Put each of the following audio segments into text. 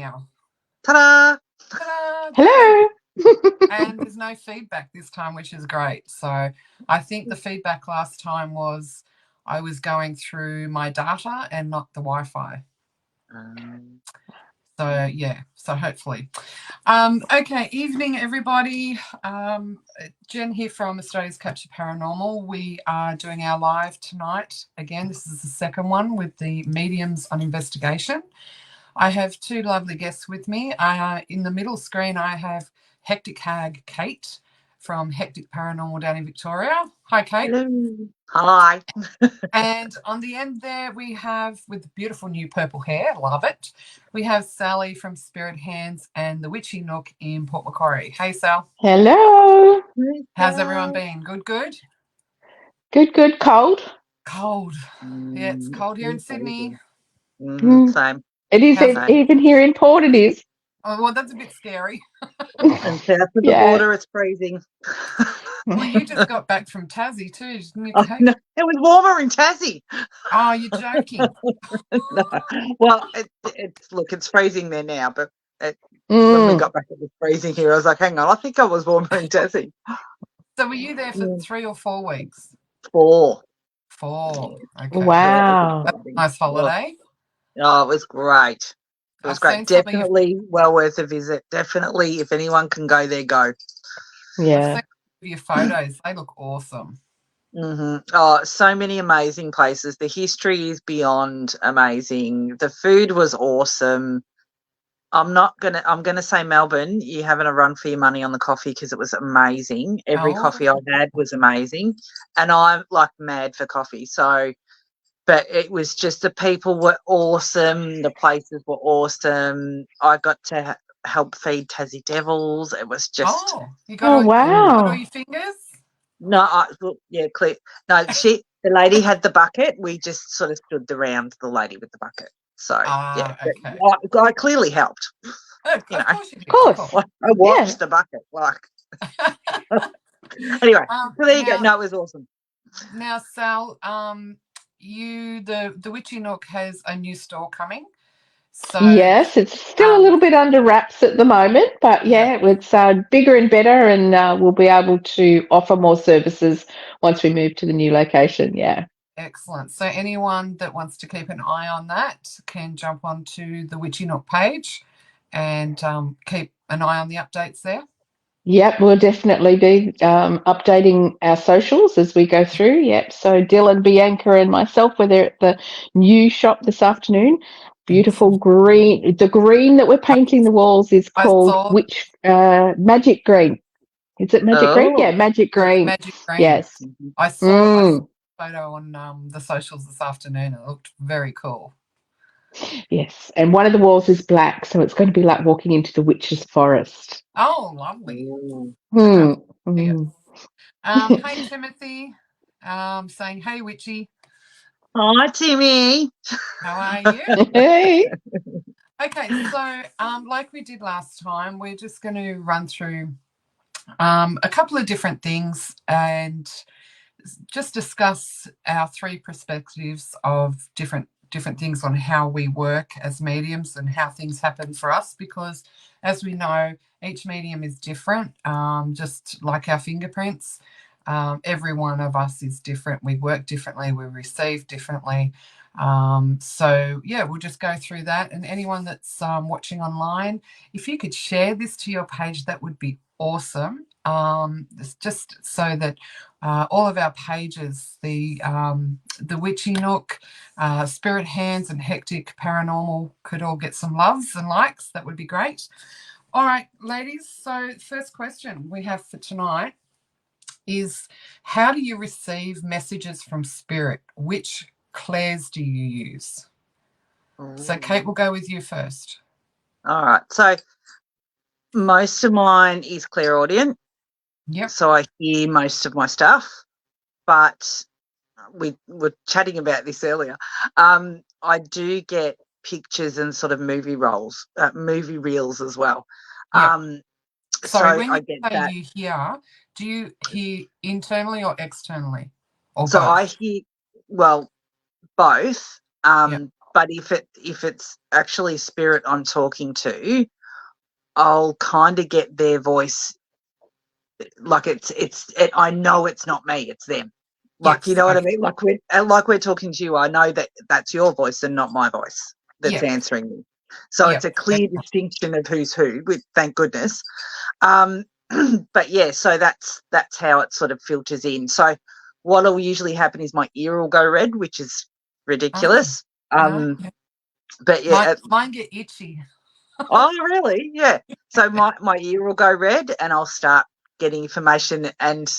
now. Ta-da! Ta-da! Hello. And there's no feedback this time, which is great. So I think the feedback last time was I was going through my data and not the Wi-Fi. So, yeah, so hopefully. Okay, evening, everybody. Jen here from Australia's Capture Paranormal. We are doing our live tonight. Again, this is the second one with the Mediums on Investigation. I have two lovely guests with me. In the middle screen, I have Hectic Hag Kate from Hectic Paranormal down in Victoria. Hi, Kate. Hello. Hi. And on the end there, we have, with beautiful new purple hair, love it, we have Sally from Spirit Hands and the Witchy Nook in Port Macquarie. Hey, Sal. Hello. How's everyone been? Good, good? Good, good. Cold. Cold. Yeah, it's cold here in Sydney. Same. It is even here in Port, it is. Oh, well, that's a bit scary. And south of the border, it's freezing. Well, you just got back from Tassie too, didn't you, Kate? No, it was warmer in Tassie. Oh, you're joking. No. Well, it's freezing there now, but when we got back, it was freezing here. I was like, hang on, I think I was warmer in Tassie. So were you there for 3 or 4 weeks? 4. 4. Okay. Wow. That's a nice holiday. Oh, it was great. It was great. Definitely well worth a visit. Definitely, if anyone can go there, go. Yeah. I've seen your photos. They look awesome. Oh, so many amazing places. The history is beyond amazing. The food was awesome. I'm gonna say Melbourne, you're having a run for your money on the coffee because it was amazing. Every coffee I had was amazing. And I'm like mad for coffee. So but it was just the people were awesome. The places were awesome. I got to help feed Tassie Devils. It was just you got wow. all your fingers? No, clear. No, the lady had the bucket. We just sort of stood around the lady with the bucket. So okay. I clearly helped. Of course you did. Of course. I watched the bucket. Like anyway, so there you go. No, it was awesome. Now, Sal, the Witchy Nook has a new store coming. So yes, it's still a little bit under wraps at the moment, but it's bigger and better, and we'll be able to offer more services once we move to the new location. Yeah. Excellent. So anyone that wants to keep an eye on that can jump onto the Witchy Nook page and keep an eye on the updates there. Yep, we'll definitely be updating our socials as we go through. Yep. So Dylan, Bianca, and myself were there at the new shop this afternoon. Beautiful green. The green that we're painting the walls is called Magic Green. Is it Magic Green? Yeah, Magic Green. Magic Green. Yes. I saw a photo on the socials this afternoon. It looked very cool. Yes, and one of the walls is black, so it's going to be like walking into the witch's forest. Oh, lovely. Hey, Timothy. Saying, hey, Witchy. Hi, Timmy. How are you? Hey. Okay, so like we did last time, we're just going to run through a couple of different things and just discuss our 3 perspectives of different things on how we work as mediums and how things happen for us, because as we know, each medium is different, just like our fingerprints. Every one of us is different. We work differently, we receive differently. So we'll just go through that, and anyone that's watching online, if you could share this to your page, that would be awesome. Just so that all of our pages, the Witchy Nook, Spirit Hands, and Hectic Paranormal could all get some loves and likes. That would be great. All right, ladies. So first question we have for tonight is, how do you receive messages from spirit? Which clairs do you use? So Kate, we'll go with you first. All right. So most of mine is clairaudient. Yep. So I hear most of my stuff, but we were chatting about this earlier. I do get pictures and sort of movie reels as well. Yep. Sorry, when I you get say that. you hear, do you hear internally or externally? Or so both? I hear, well, both. Yep. But if it's actually spirit I'm talking to, I'll kind of get their voice, like I know it's not me, it's them. Like, Yes, you know what I okay. mean? Like we're talking to you, I know that that's your voice and not my voice that's Yeah. answering me. So Yeah. it's a clear distinction of who's who, thank goodness. But yeah, so that's how it sort of filters in. So what'll usually happen is my ear will go red, which is ridiculous. No, yeah. But yeah, Mine get itchy. oh really? Yeah. So my ear will go red, and I'll start getting information, and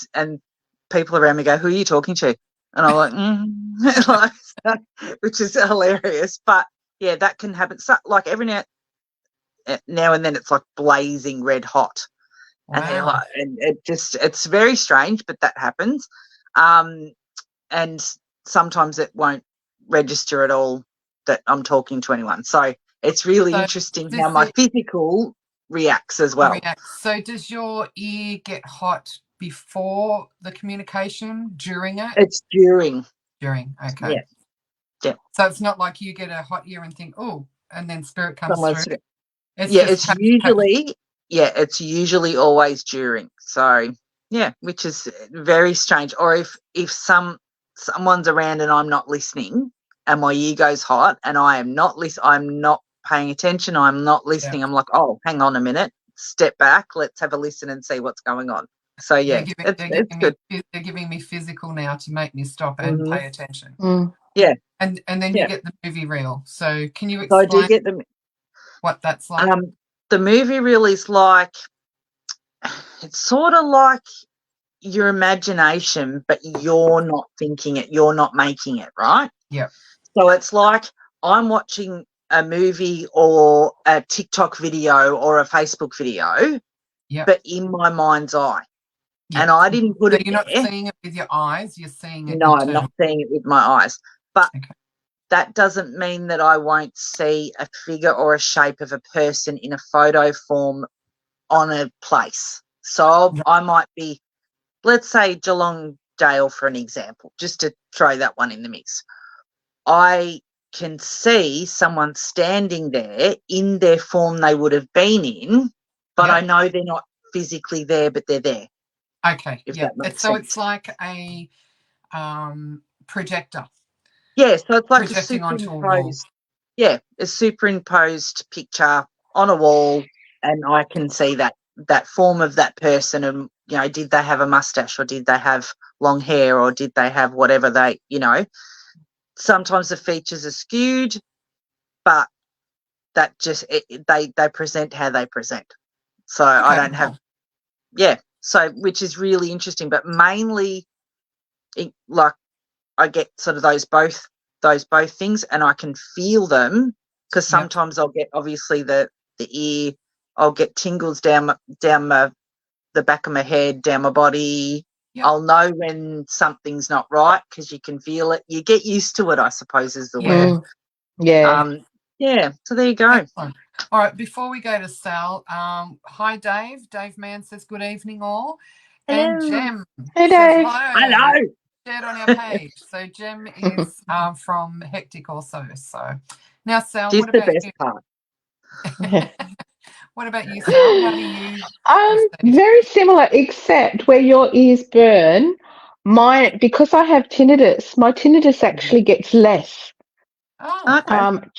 people around me go, "Who are you talking to?" And I'm like, which is hilarious. But yeah, that can happen. So, like every now and then, it's like blazing red hot. And they're Wow. like, and it's very strange, but that happens. And sometimes it won't register at all that I'm talking to anyone. So it's really So interesting how does my it physical reacts as well. react? So does your ear get hot before the communication, during it? It's during. During, okay. Yeah. Yeah. So it's not like you get a hot ear and think, oh, and then spirit comes Someone's, through. It's yeah, just it's usually always during. So yeah, which is very strange. Or if someone's around and I'm not listening, and my ear goes hot, and I'm not paying attention, I'm not listening, I'm like, oh, hang on a minute, step back, let's have a listen and see what's going on. So yeah, it's good. they're giving me physical now to make me stop and pay attention. Yeah. And then you get the movie reel. So can you So I do explain get them. what that's like? The movie reel is like, it's sort of like your imagination, but you're not thinking it, you're not making it, right? Yeah. So it's like I'm watching a movie or a TikTok video or a Facebook video, but in my mind's eye. And I didn't put so it you're there. not seeing it with your eyes, you're seeing it No, I'm not seeing it with my eyes. But that doesn't mean that I won't see a figure or a shape of a person in a photo form on a place. So I might be, let's say Geelong Dale for an example, just to throw that one in the mix. I can see someone standing there in their form they would have been in, but I know they're not physically there, but they're there. Okay. If that makes so sense. it's like a projector. Yeah, so it's like projecting onto a wall. a superimposed picture on a wall, and I can see that form of that person, and you know, did they have a mustache, or did they have long hair, or did they have whatever they, you know. Sometimes the features are skewed, but that just they present how they present. So I don't have, so which is really interesting, but mainly like I get sort of those both things, and I can feel them, because sometimes I'll get, obviously the ear, I'll get tingles down the back of my head, down my body. I'll know when something's not right, because you can feel it. You get used to it, I suppose, is the word. So there you go. Excellent. All right, before we go to Sal, hi Dave Mann says good evening all. Hello. And Jem Hey, says Dave. Hello. Shared on our page. So Jem is from Hectic also. So now Sal, She's what about the best you? part. What about you, Sal? How do you very similar, except where your ears burn, because I have tinnitus, my tinnitus actually gets less. Oh.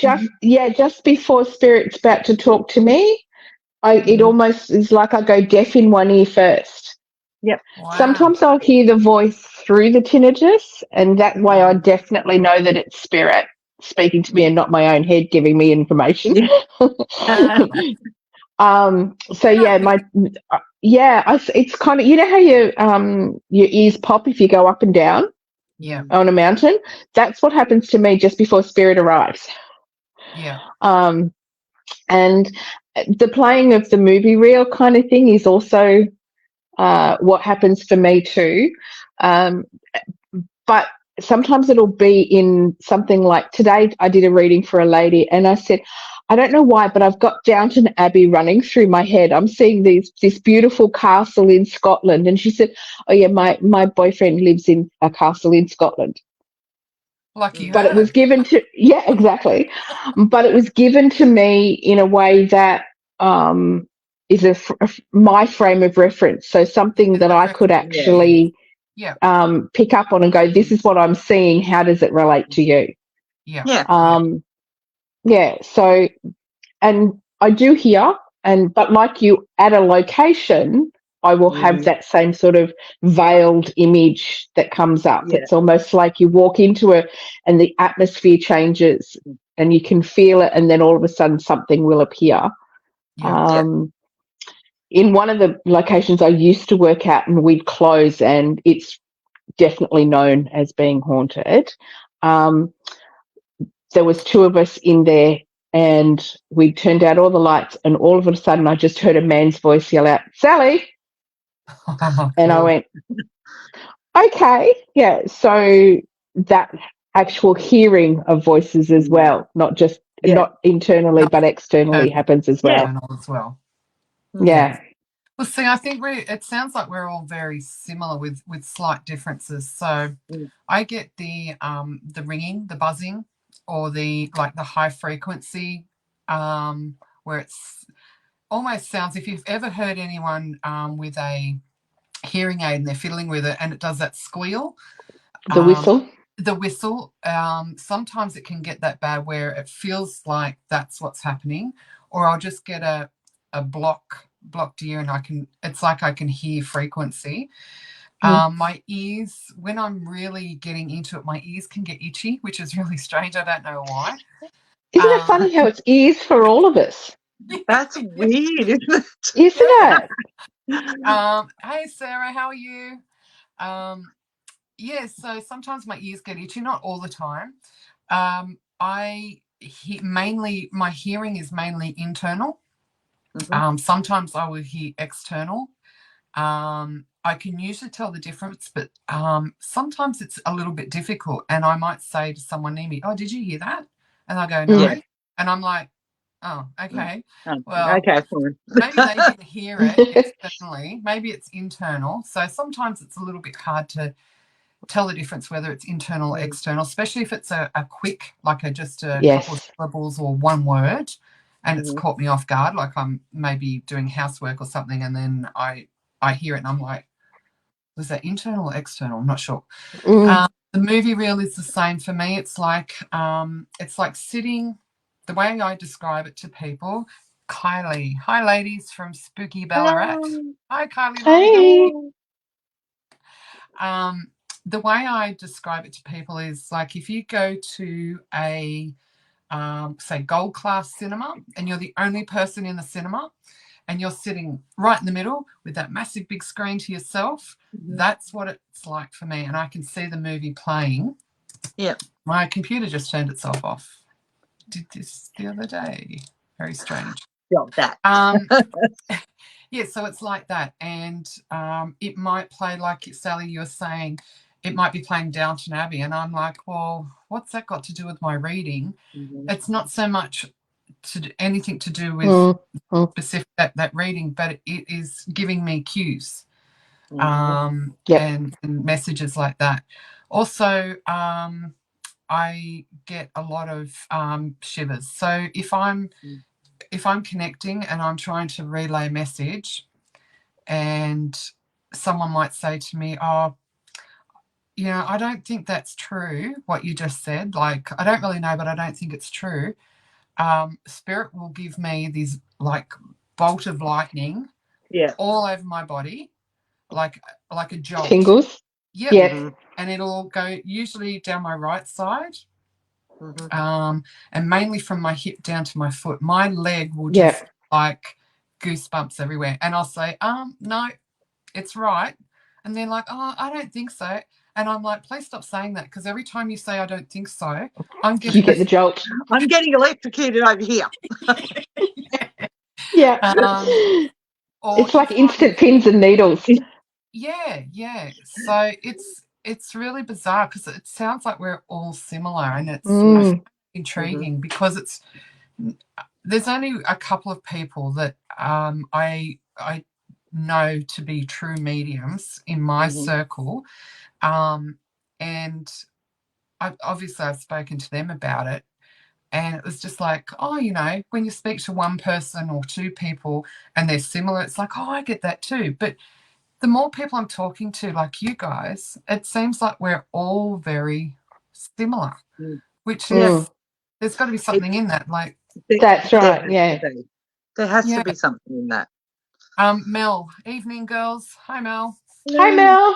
Okay. Just before spirit's about to talk to me, it almost is like I go deaf in one ear first. Yep. Wow. Sometimes I'll hear the voice through the tinnitus, and that way I definitely know that it's spirit speaking to me and not my own head giving me information. It's kind of, you know how your ears pop if you go up and down on a mountain? That's what happens to me just before spirit arrives. And the playing of the movie reel kind of thing is also what happens for me too. But sometimes it'll be in something like, today I did a reading for a lady, and I said, I don't know why, but I've got Downton Abbey running through my head. I'm seeing this beautiful castle in Scotland. And she said, oh yeah, my boyfriend lives in a castle in Scotland. Like you but it was heard. given to, yeah, exactly. But it was given to me in a way that is my frame of reference. So something that I could Yeah. actually Yeah. pick up on and go, this is what I'm seeing. How does it relate to you? Yeah. Yeah. Yeah. So, and I do hear, but like you, at a location, I will have Mhm. that same sort of veiled image that comes up. Yeah. It's almost like you walk into it and the atmosphere changes and you can feel it, and then all of a sudden something will appear. Yeah. Yeah. In one of the locations I used to work at, and we'd close, and it's definitely known as being haunted. There was two of us in there, and we turned out all the lights, and all of a sudden I just heard a man's voice yell out, "Sally!" And I Cool. went, okay, yeah. So that actual hearing of voices as well, Yeah. not internally, No, but externally internal happens as well. as well. Mhm. Yeah. Yeah. Well, see, I think it sounds like we're all very similar with slight differences. So Mm. I get the ringing, the buzzing, or the like the high frequency, where it's almost sounds, if you've ever heard anyone with a hearing aid and they're fiddling with it and it does that squeal, The whistle. the whistle, sometimes it can get that bad where it feels like that's what's happening, or I'll just get a blocked ear, and it's like I can hear frequency. My ears, when I'm really getting into it, my ears can get itchy, which is really strange. I don't know why. Isn't it funny how it's ears for all of us? That's weird, isn't it? Isn't it? Hey Sarah, how are you? Yeah, so sometimes my ears get itchy, not all the time. Mainly, my hearing is mainly internal. Mhm. Sometimes I will hear external. I can usually tell the difference, but sometimes it's a little bit difficult. And I might say to someone near me, "Oh, did you hear that?" And I go, "No." Yeah. And I'm like, "Oh, okay. Oh, Well, okay, fine. maybe they didn't hear it externally. Maybe it's internal." So sometimes it's a little bit hard to tell the difference whether it's internal or external, especially if it's a quick, like just a couple of Yes. syllables or one word, and it's Mhm. caught me off guard, like I'm maybe doing housework or something, and then I hear it and I'm like, was that internal or external? I'm not sure. Mm. The movie reel is the same for me. It's like sitting. The way I describe it to people, Kylie. Hi, ladies from Spooky Ballarat. Hello. Hi, Kylie Long. How are you? Hey. The way I describe it to people is like if you go to a say gold class cinema and you're the only person in the cinema and you're sitting right in the middle with that massive big screen to yourself, Mhm. that's what it's like for me. And I can see the movie playing. Yeah. My computer just turned itself off. Did this the other day. Very strange. Got that. Yeah, so it's like that. And it might play, like Sally, you were saying, it might be playing Downton Abbey. And I'm like, well, what's that got to do with my reading? Mhm. It's not so much anything to do with Mm. Mm. specific that reading, but it is giving me cues Mhm. Yep. and messages like that. Also, I get a lot of shivers. So if I'm connecting and I'm trying to relay a message, and someone might say to me, "Oh, I don't think that's true, what you just said. Like, I don't really know, but I don't think it's true." Spirit will give me these like bolt of lightning Yeah. all over my body, like a jolt. Tingles. Yep. Yep. Mhm. And it'll go usually down my right side, Mhm. and mainly from my hip down to my foot. My leg will just Yep. like goosebumps everywhere. And I'll say, no, it's right. And they're like, oh, I don't think so. And I'm like, please stop saying that, because every time you say I don't think so, I'm You getting get the jolt. I'm getting electrocuted over here. Yeah. or It's like if I'm instant pins and needles. yeah. So it's really bizarre because it sounds like we're all similar, and I find Mm. it intriguing because there's only a couple of people that I know to be true mediums in my Mhm. circle, and obviously I've spoken to them about it, and it was just like, oh, when you speak to one person or two people and they're similar, it's like, oh, I get that too. But the more people I'm talking to, like you guys, it seems like we're all very similar, which Mm. is, there's got to be It, something in that. Like, That's there right. has to Yeah. be. There has to yeah. be something in that. Mel, evening girls. Hi, Mel. Hi, Mel.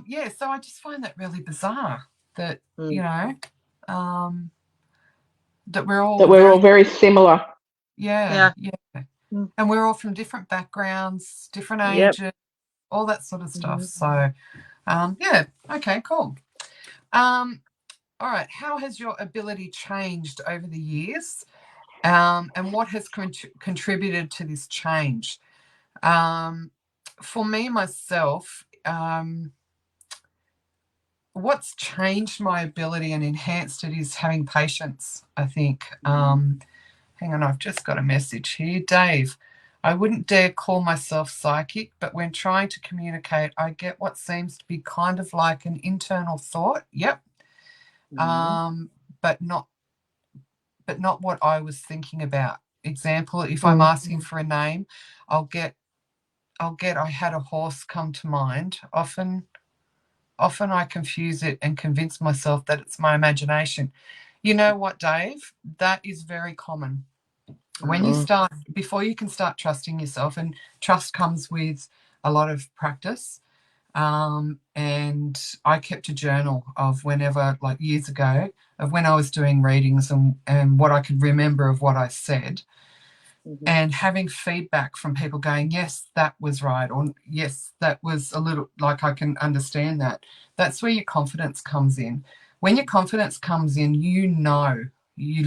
Yeah, so I just find that really bizarre that, Mm. um, that we're all That we're all very, very similar. yeah, Yeah. yeah. Mm. And we're all from different backgrounds, different Yep. ages, all that sort of stuff. Mhm. So, yeah, okay, cool. All right, how has your ability changed over the years? And what has contributed to this change? For me, myself, what's changed my ability and enhanced it is having patience, I think. Hang on, I've just got a message here. Dave, I wouldn't dare call myself psychic, but when trying to communicate, I get what seems to be kind of like an internal thought. Yep. Mhm. But not what I was thinking about. Example, if I'm Mm. asking for a name, I'll get I had a horse come to mind. Often I confuse it and convince myself that it's my imagination. You know what, Dave? That is very common. When you Mm. start, before you can start trusting yourself, and trust comes with a lot of practice. And I kept a journal of whenever, like years ago, of when I was doing readings and what I could remember of what I said, Mhm. and having feedback from people going, yes, that was right, or yes, that was a little, like, I can understand that. That's where your confidence comes in. When your confidence comes in, you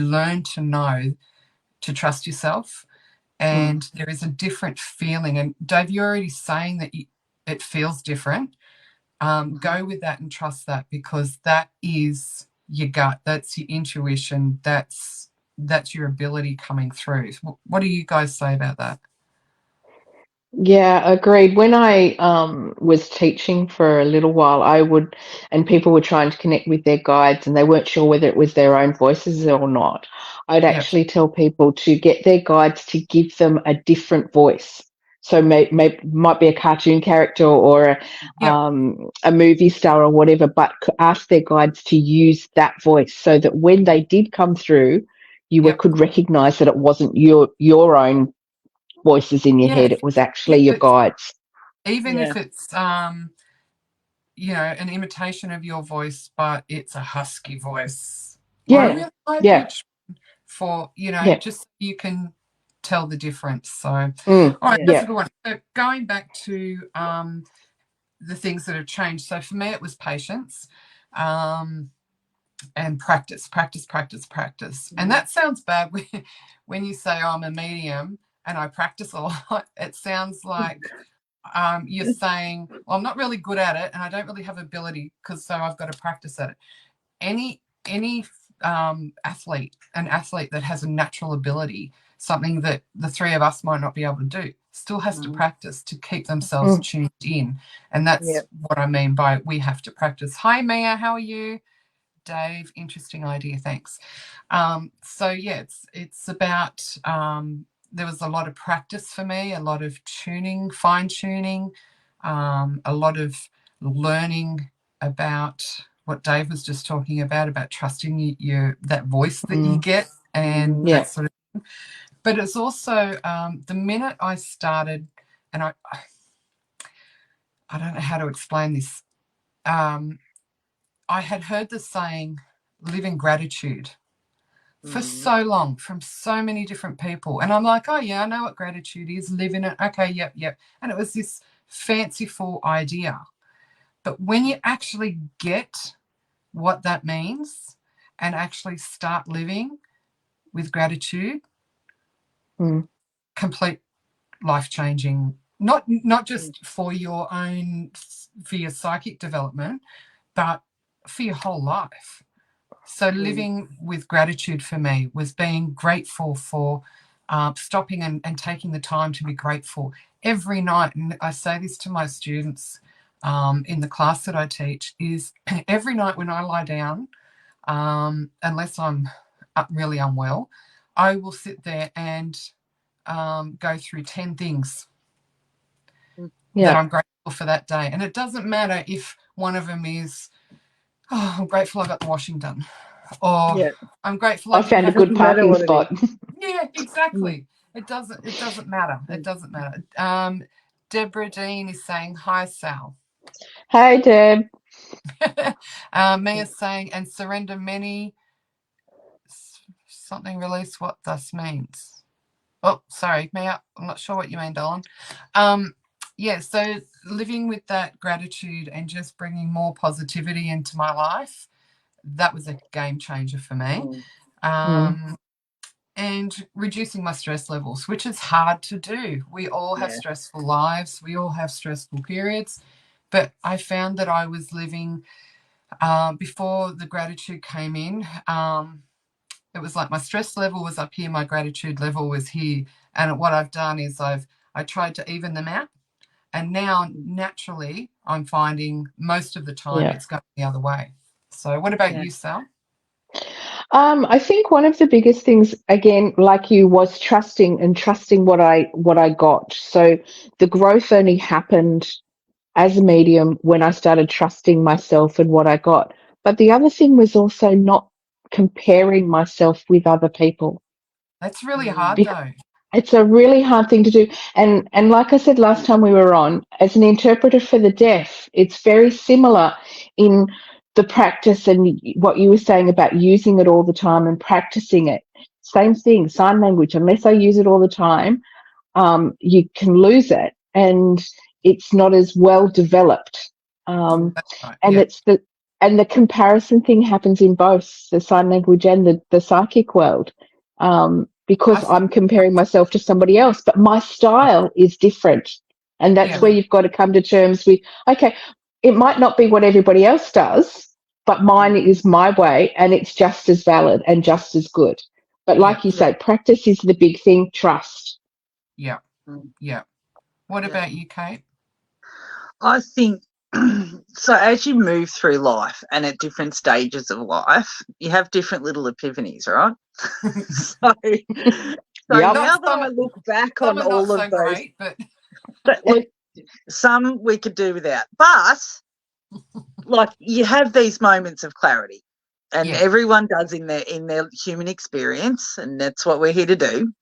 learn to know to trust yourself, Mm. and there is a different feeling. And Dave, you're already saying that it feels different. Go with that and trust that, because that is your gut, that's your intuition, that's your ability coming through. What do you guys say about that? Yeah, agreed. When I was teaching for a little while, and people were trying to connect with their guides and they weren't sure whether it was their own voices or not. I'd Yep. actually tell people to get their guides to give them a different voice. So might be a cartoon character or Yep. a movie star or whatever, but ask their guides to use that voice so that when they did come through, Yep. could recognize that it wasn't your own voices in your Yeah. head. It was actually If your it's guides. even Yeah. if it's an imitation of your voice, but it's a husky voice or a Yeah, really high yeah, pitch, for yeah, just so you can tell the difference. So, mm, all right, Yeah. that's a yeah, good one. So going back to the things that have changed. So for me, it was patience. And practice, practice, practice, practice. And Mhm. that sounds bad when you say, oh, I'm a medium and I practice a lot. It sounds like you're saying, well, I'm not really good at it and I don't really have ability, so I've got to practice at it. Any an athlete that has a natural ability, something that the three of us might not be able to do, still has to Mhm. practice to keep themselves mm, tuned in. And that's Yep. what I mean by we have to practice. Hi, Mia, how are you? Dave, interesting idea, thanks. So yeah, it's about there was a lot of practice for me, a lot of tuning, fine tuning, a lot of learning about what Dave was just talking about trusting your that voice that you mm, get and Mhm. yeah, that sort of thing. But it's also the minute I started, and I don't know how to explain this. Um, I had heard the saying, live in gratitude, for Mhm. so long from so many different people. And I'm like, oh, yeah, I know what gratitude is, live in it. Okay, yep, yep. And it was this fanciful idea. But when you actually get what that means and actually start living with gratitude, mm, complete life changing, not Mm. just for your own, for your psychic development, but for your whole life. So Mm. living with gratitude for me was being grateful for stopping and taking the time to be grateful every night. And I say this to my students, in the class that I teach is every night when I lie down, unless I'm really unwell, I will sit there and go through 10 things that I'm grateful for that day. And it doesn't matter if one of them is, oh, I'm grateful I got the washing done, or I'm grateful I found a good parking spot. Yeah, exactly. It doesn't matter. It doesn't matter. Deborah Dean is saying, hi, Sal. Hi, Deb. Mia's saying, and surrender many, something release what this means. Oh, sorry, Mia, I'm not sure what you mean, darling. Yeah, so living with that gratitude and just bringing more positivity into my life, that was a game changer for me. And reducing my stress levels, which is hard to do. We all have stressful lives. We all have stressful periods. But I found that I was living, before the gratitude came in, it was like my stress level was up here, my gratitude level was here. And what I've done is I tried to even them out. And now, naturally, I'm finding most of the time it's going the other way. So what about you, Sal? I think one of the biggest things, again, like you, was trusting what I got. So the growth only happened as a medium when I started trusting myself and what I got. But the other thing was also not comparing myself with other people. That's really hard, though. It's a really hard thing to do. And like I said last time we were on, as an interpreter for the deaf, it's very similar in the practice and what you were saying about using it all the time and practicing it. Same thing, sign language. Unless I use it all the time, you can lose it, and it's not as well developed. And it's the comparison thing happens in both the sign language and the psychic world. Because I'm comparing myself to somebody else, but my style is different. And that's where you've got to come to terms with, okay, it might not be what everybody else does, but mine is my way, and it's just as valid and just as good. But like you say, practice is the big thing, trust. Yeah. What about you, Kate? I think, so as you move through life and at different stages of life, you have different little epiphanies, right? so now that I look back on all of those, great, but look, some we could do without. But like, you have these moments of clarity, and everyone does in their human experience, and that's what we're here to do.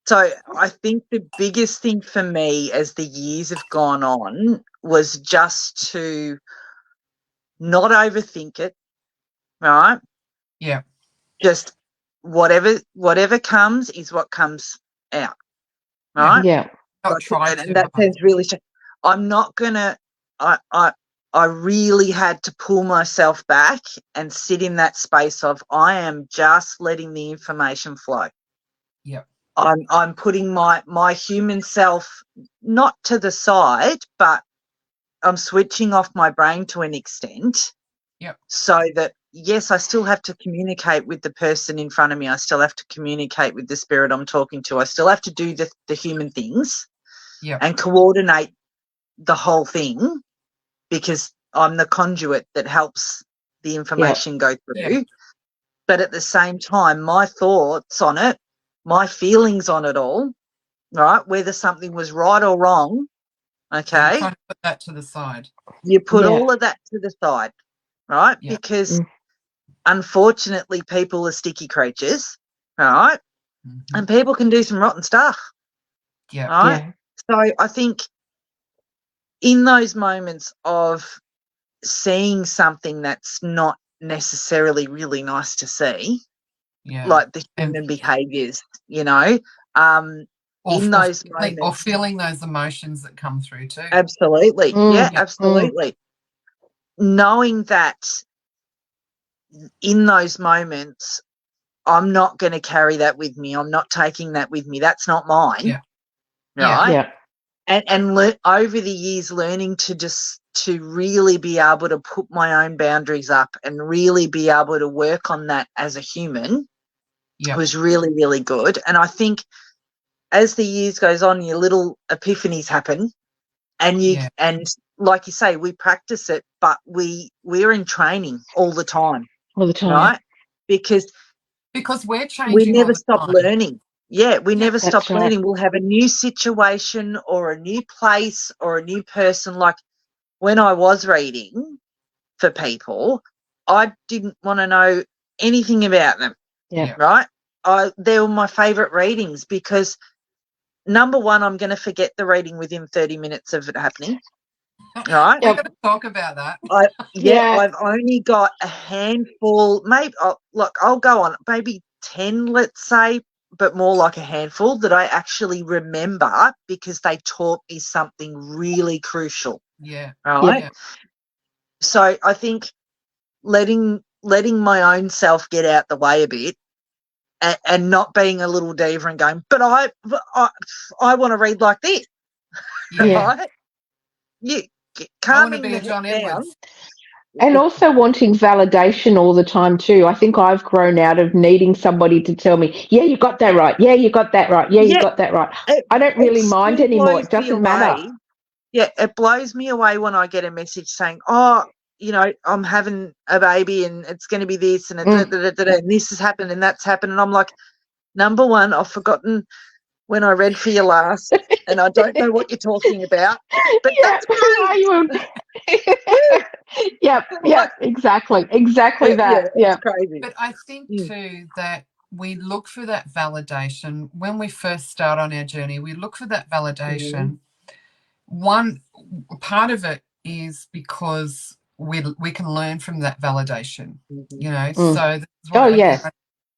So I think the biggest thing for me as the years have gone on was just to not overthink it, right? Yeah. Just whatever comes is what comes out, right? Yeah. And that sounds really strange. I'm not gonna. I really had to pull myself back and sit in that space of, I am just letting the information flow. Yeah. I'm putting my human self not to the side, but I'm switching off my brain to an extent. Yep. So that, yes, I still have to communicate with the person in front of me. I still have to communicate with the spirit I'm talking to. I still have to do the human things and coordinate the whole thing, because I'm the conduit that helps the information go through. Yeah. But at the same time, my thoughts on it, my feelings on it all, right, whether something was right or wrong, okay, you try to put that to the side. You put all of that to the side, right? Because unfortunately, people are sticky creatures, right? And people can do some rotten stuff, right? So I think in those moments of seeing something that's not necessarily really nice to see, like the human behaviours, in those moments, or feeling those emotions that come through too. Absolutely. Absolutely. Knowing that in those moments, I'm not going to carry that with me. I'm not taking that with me. That's not mine. Right? And over the years, learning to really be able to put my own boundaries up and really be able to work on that as a human was really, really good. And I think as the years goes on, your little epiphanies happen, and Yeah. and like you say, we practice it, but we're in training all the time, All the time. right? Because we're we changing all never the stop time. learning. Yeah, we Yeah, never stop that's right. learning. We'll have a new situation or a new place or a new person. Like when I was reading for people, I didn't want to know anything about them, Yeah. right? They were my favourite readings because, number one, I'm going to forget the reading within 30 minutes of it happening, right? We're Yep. going to talk about that. Yeah. I've only got a handful, maybe, look, I'll go on, maybe 10, let's say, but more like a handful that I actually remember because they taught me something really crucial, Yeah. right? Yeah. So I think letting my own self get out the way a bit and not being a little diva and going, but I want to read like this, Yeah. right? You I want to calming be the a heck John down. Edwards. And also wanting validation all the time too. I think I've grown out of needing somebody to tell me, yeah, you got that right. Yeah, you got that right. Yeah, you Yeah, got that right. it, I don't it really mind still anymore. blows It me doesn't matter. away. Yeah, it blows me away when I get a message saying, oh, I'm having a baby and it's going to be this and, and this has happened and that's happened. And I'm like, number one, I've forgotten when I read for you last and I don't know what you're talking about, but Yeah. that's great. Yep. Like, Exactly yeah, that. it's Yeah. crazy. But I think too that we look for that validation when we first start on our journey. We look for that validation. One part of it is because we can learn from that validation, So that's what yes.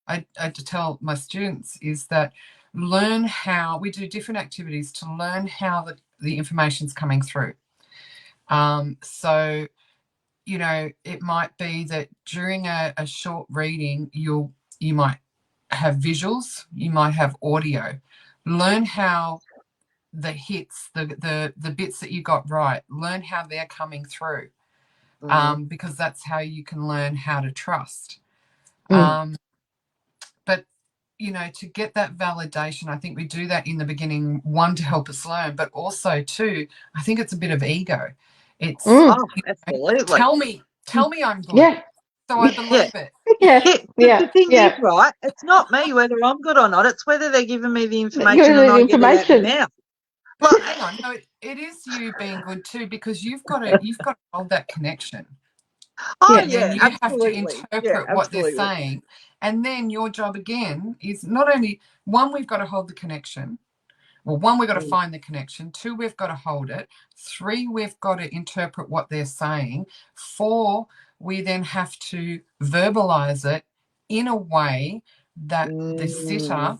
I tell my students is that learn how we do different activities to learn how the information's coming through. So it might be that during a short reading, you might have visuals, you might have audio. Learn how the hits, the bits that you got right, learn how they're coming through, because that's how you can learn how to trust. But to get that validation, I think we do that in the beginning, one, to help us learn, but also two, I think it's a bit of ego. It's Absolutely. Tell me I'm good. Yeah. So I believe it. Yeah. But the thing is, right, it's not me whether I'm good or not. It's whether they're giving me the information and I get it out of my mouth. Well, hang on. No, it is you being good too, because you've got to hold that connection. Oh, and then you absolutely. have to interpret what they're saying. And then your job again is not only, one, we've got to hold the connection. Well, one, we've got to find the connection. Two, we've got to hold it. Three, we've got to interpret what they're saying. Four, we then have to verbalize it in a way that the sitter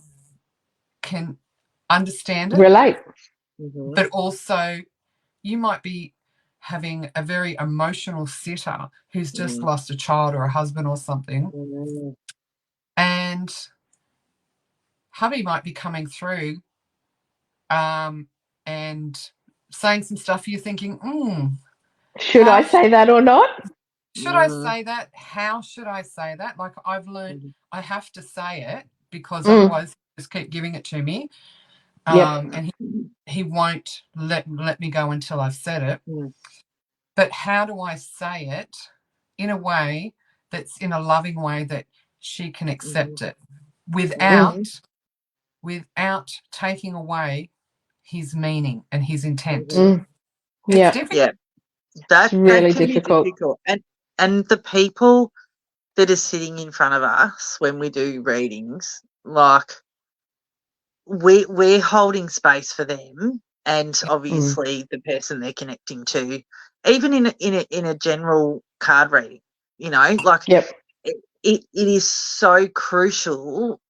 can understand it. Relate. But also, you might be having a very emotional sitter who's just lost a child or a husband or something. And hubby might be coming through and saying some stuff you're thinking, should I say that or not? Should I say that? How should I say that? Like, I've learned I have to say it because otherwise just keep giving it to me. And he won't let me go until I've said it. But how do I say it in a way that's in a loving way that she can accept it without taking away his meaning and his intent? It's difficult. Yeah, That's really can difficult. be difficult. And the people that are sitting in front of us when we do readings, like, we're holding space for them, and obviously the person they're connecting to, even in a general card reading, like it is so crucial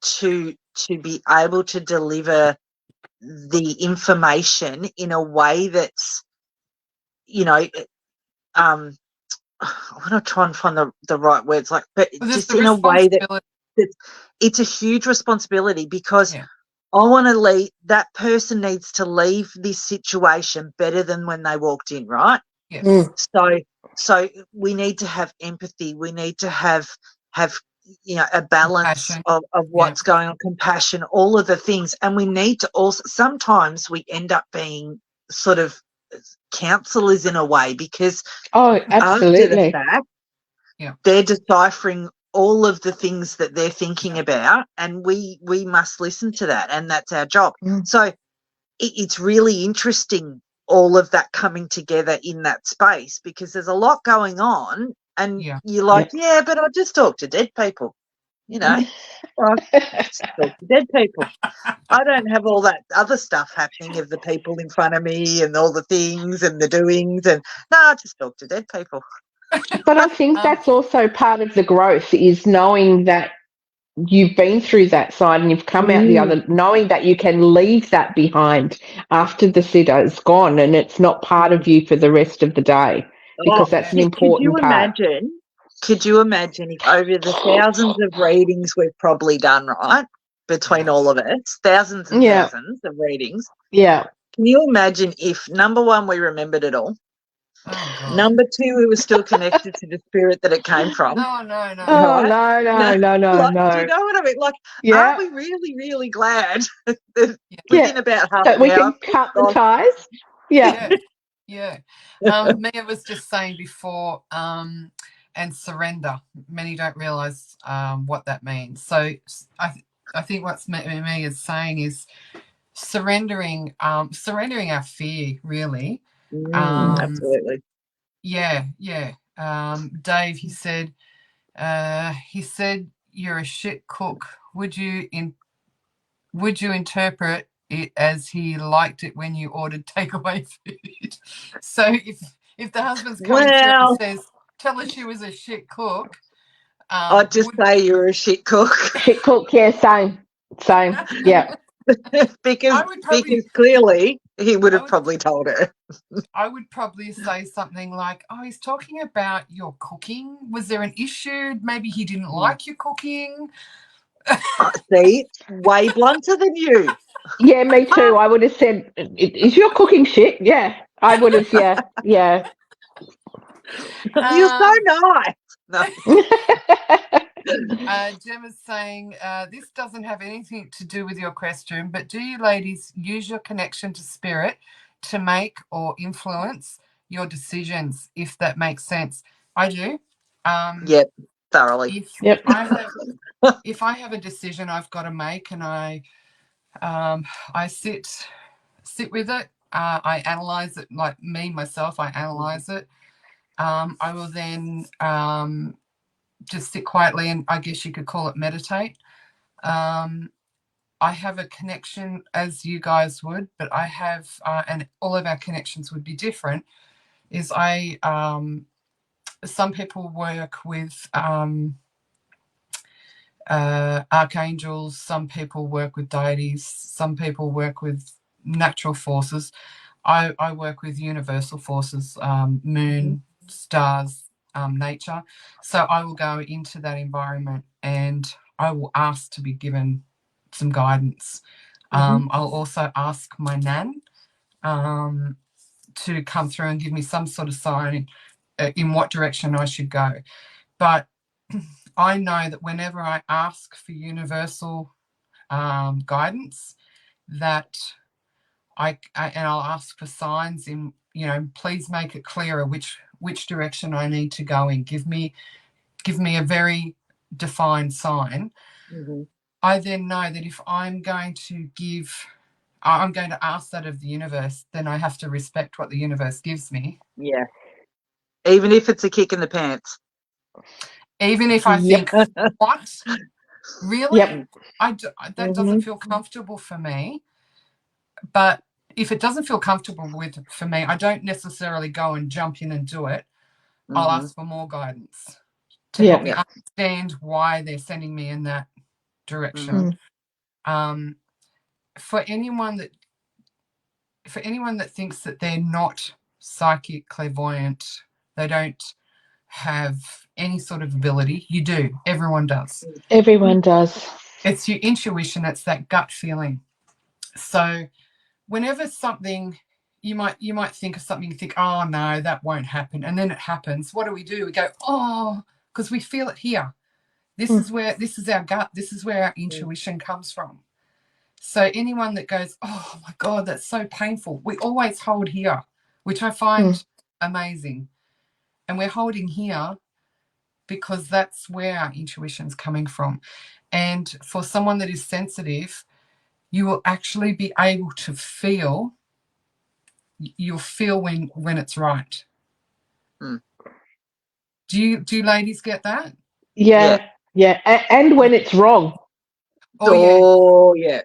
to be able to deliver the information in a way that's, I'm going to try and find the right words, like, but just in a way that it's a huge responsibility, because I want to leave, that person needs to leave this situation better than when they walked in, right? Yes. So we need to have empathy. We need to have a balance of what's going on, compassion, all of the things. And we need to also, sometimes we end up being sort of counselors in a way, because Oh, after the absolutely. fact, Yeah. they're deciphering all of the things that they're thinking about, and we must listen to that, and that's our job. So it's really interesting, all of that coming together in that space, because there's a lot going on, and you're like, yeah, but I just talk to dead people, you know. I just talk to dead people. I don't have all that other stuff happening of the people in front of me and all the things and the doings, and no, I just talk to dead people. But I think that's also part of the growth, is knowing that you've been through that side and you've come out the other, knowing that you can leave that behind after the sitter is gone and it's not part of you for the rest of the day, because that's an important part. Could you imagine if over the thousands of readings we've probably done, right, between all of us, thousands and thousands of readings, can you imagine if, number one, we remembered it all? Oh, God. Number two, we were still connected to the spirit that it came from. No. Oh, right? no. Do you know what I mean? Like, aren't we really, really glad that within about half that an we hour, can cut the ties? Yeah. Mia was just saying before, and surrender. Many don't realise what that means. So I think what Mia is saying is surrendering our fear, really. Absolutely. Yeah. Dave, he said you're a shit cook. Would you interpret it as he liked it when you ordered takeaway food? So if the husband's coming through and says, tell her she was a shit cook, I'd just say you're a shit cook. Shit cook, same, yeah. because clearly he would have probably told her. I would probably say something like, oh, he's talking about your cooking. Was there an issue? Maybe he didn't like your cooking. See, way blunter than you. Yeah, me too. I would have said, is your cooking shit? Yeah, I would have, yeah. You're so nice. No. Gemma's saying, this doesn't have anything to do with your question, but do you ladies use your connection to spirit to make or influence your decisions, if that makes sense? I do. Yep, thoroughly. If I have a decision I've got to make, and I sit with it, I analyze it, like myself, I analyze it. I will then just sit quietly, and I guess you could call it meditate. I have a connection, as you guys would, but I have, and all of our connections would be different, is some people work with archangels, some people work with deities, some people work with natural forces. I work with universal forces, moon, stars, nature. So I will go into that environment and I will ask to be given some guidance. I'll also ask my nan to come through and give me some sort of sign in what direction I should go. But I know that whenever I ask for universal guidance, that I'll ask for signs in, please make it clearer which direction I need to go in. Give me a very defined sign. I then know that if I'm going to ask that of the universe, then I have to respect what the universe gives me. Yeah. Even if it's a kick in the pants. Even if I think, what? Really? Yep. That doesn't feel comfortable for me. But if it doesn't feel comfortable for me, I don't necessarily go and jump in and do it. I'll ask for more guidance to help me understand why they're sending me in that direction. For anyone that thinks that they're not psychic, clairvoyant, they don't have any sort of ability, you do. Everyone does. Everyone does. It's your intuition. It's that gut feeling. So whenever something, you might think of something, you think, oh no, that won't happen, and then it happens. What do? We go, oh, because we feel it here. This is our gut. This is where our intuition comes from. So anyone that goes, oh my God, that's so painful, we always hold here, which I find amazing. And we're holding here because that's where our intuition's coming from. And for someone that is sensitive, you will actually be able to feel, you'll feel when it's right. Mm. Do you ladies get that? Yeah. And when it's wrong. Oh, yeah. Oh, yeah.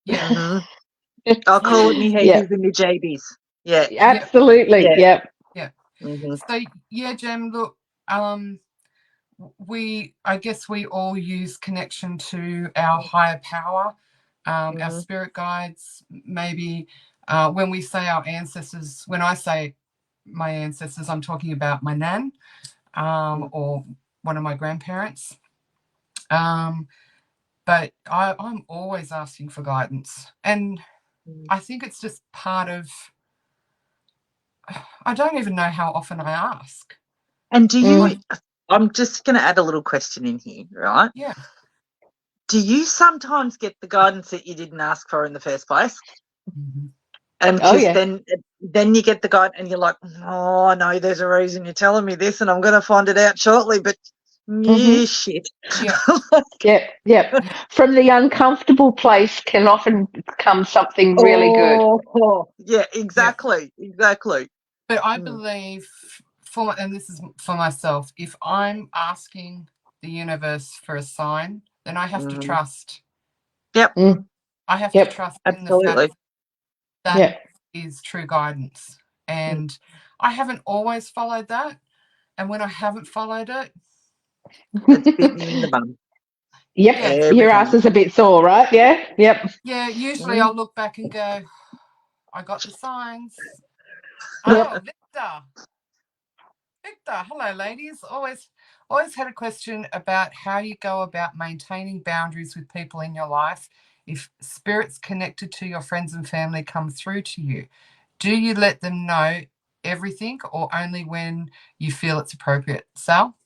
Yeah. Mm-hmm. I'll call it me Yeah. heebies and me jabies. Yeah. Absolutely. Yeah. Yeah. Yeah. Mm-hmm. So, yeah, Jem, look, I guess we all use connection to our higher power, our spirit guides, maybe when we say our ancestors, when I say my ancestors, I'm talking about my nan or one of my grandparents. But I'm always asking for guidance. And I think it's just part of, I don't even know how often I ask. And do you, I'm just going to add a little question in here, right? Yeah. Do you sometimes get the guidance that you didn't ask for in the first place? Mm-hmm. And because then you get the guide and you're like, oh, I know there's a reason you're telling me this and I'm going to find it out shortly, but shit. Yeah. Yep. From the uncomfortable place can often come something really good. Yeah, exactly. But I believe, and this is for myself, if I'm asking the universe for a sign, then I have to trust. Yep. I have to trust in the fact that is true guidance. And I haven't always followed that. And when I haven't followed it, it's bit me in the bum. Yep. Your ass is a bit sore, right? Yeah. Yep. Yeah. Usually I'll look back and go, I got the signs. Yep. Oh, Victor, hello, ladies. Always had a question about how you go about maintaining boundaries with people in your life if spirits connected to your friends and family come through to you. Do you let them know everything or only when you feel it's appropriate? Sal?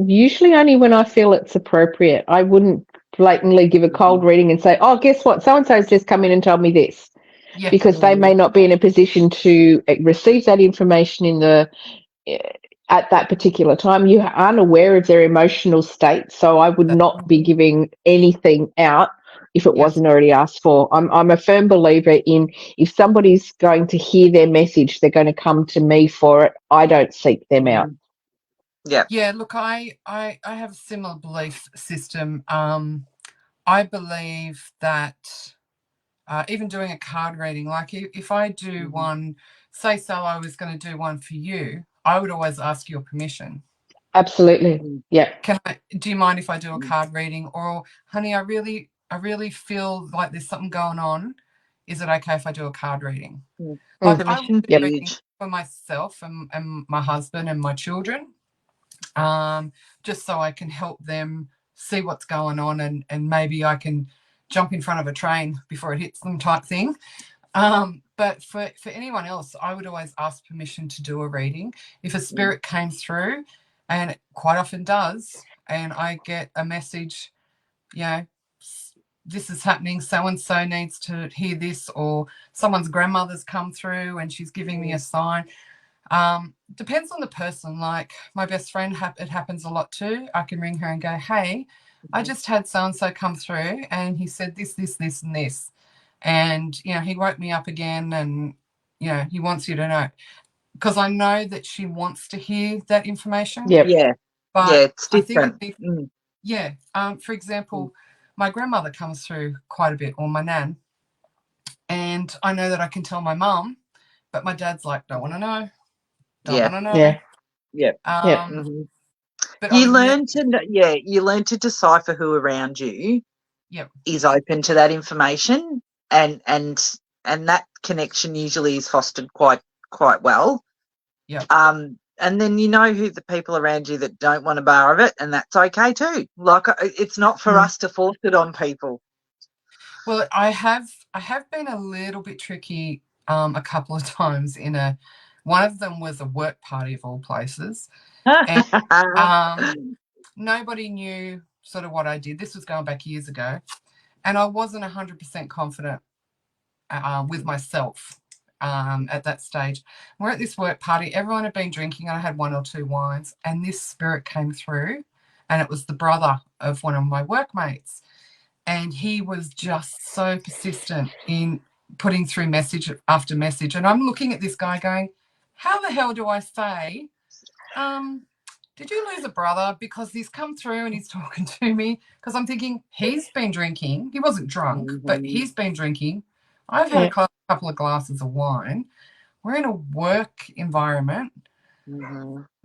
Usually only when I feel it's appropriate. I wouldn't blatantly give a cold reading and say, oh, guess what? So-and-so's just come in and told me this. Yeah. Because they may not be in a position to receive that information at that particular time. You aren't aware of their emotional state, so I would not be giving anything out if it wasn't already asked for. I'm a firm believer in if somebody's going to hear their message, they're going to come to me for it. I don't seek them out. Yeah, look, I have a similar belief system. I believe that even doing a card reading, like if I do one, say so I was going to do one for you, I would always ask your permission. Absolutely. Yeah. Do you mind if I do a card reading? Or, honey, I really feel like there's something going on. Is it okay if I do a card reading? Like I would do reading for myself and my husband and my children, just so I can help them see what's going on and maybe I can jump in front of a train before it hits them type thing. But for anyone else, I would always ask permission to do a reading. If a spirit came through, and it quite often does, and I get a message, this is happening, so-and-so needs to hear this, or someone's grandmother's come through and she's giving me a sign. Depends on the person. Like my best friend, it happens a lot too. I can ring her and go, hey, I just had so-and-so come through and he said this, this, this, and this. And, he woke me up again and, he wants you to know. Because I know that she wants to hear that information. Yeah. But It's different. For example, my grandmother comes through quite a bit, or my nan. And I know that I can tell my mum, but my dad's like, don't want to know. Don't want to know. But you learn to decipher who around you is open to that information, and that connection usually is fostered quite well. And then you know who the people around you that don't want a bar of it, and that's okay too. Like it's not for us to force it on people. Well, I have been a little bit tricky a couple of times one of them was a work party of all places. And nobody knew sort of what I did. This was going back years ago. and I wasn't 100% confident with myself at that stage. We're at this work party. Everyone had been drinking. I had 1 or 2 wines, and this spirit came through, and it was the brother of one of my workmates. And he was just so persistent in putting through message after message. And I'm looking at this guy going, how the hell do I say, did you lose a brother? Because he's come through and he's talking to me. Because I'm thinking, he's been drinking. He wasn't drunk, but he's been drinking. I've had a couple of glasses of wine. We're in a work environment.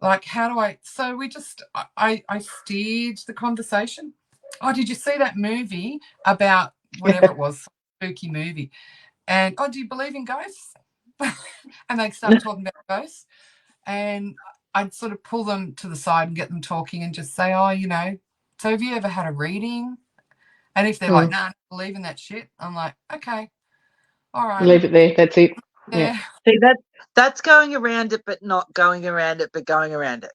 Like, how do I? So we just, I steered the conversation. Oh, did you see that movie about whatever it was, spooky movie? And, oh, do you believe in ghosts? And they'd start talking about ghosts. And I'd sort of pull them to the side and get them talking and just say, oh, you know, so have you ever had a reading? And if they're like, nah, I don't believe in that shit, I'm like, okay, all right. Leave it there. That's it. Yeah. See, that's going around it, but not going around it, but going around it.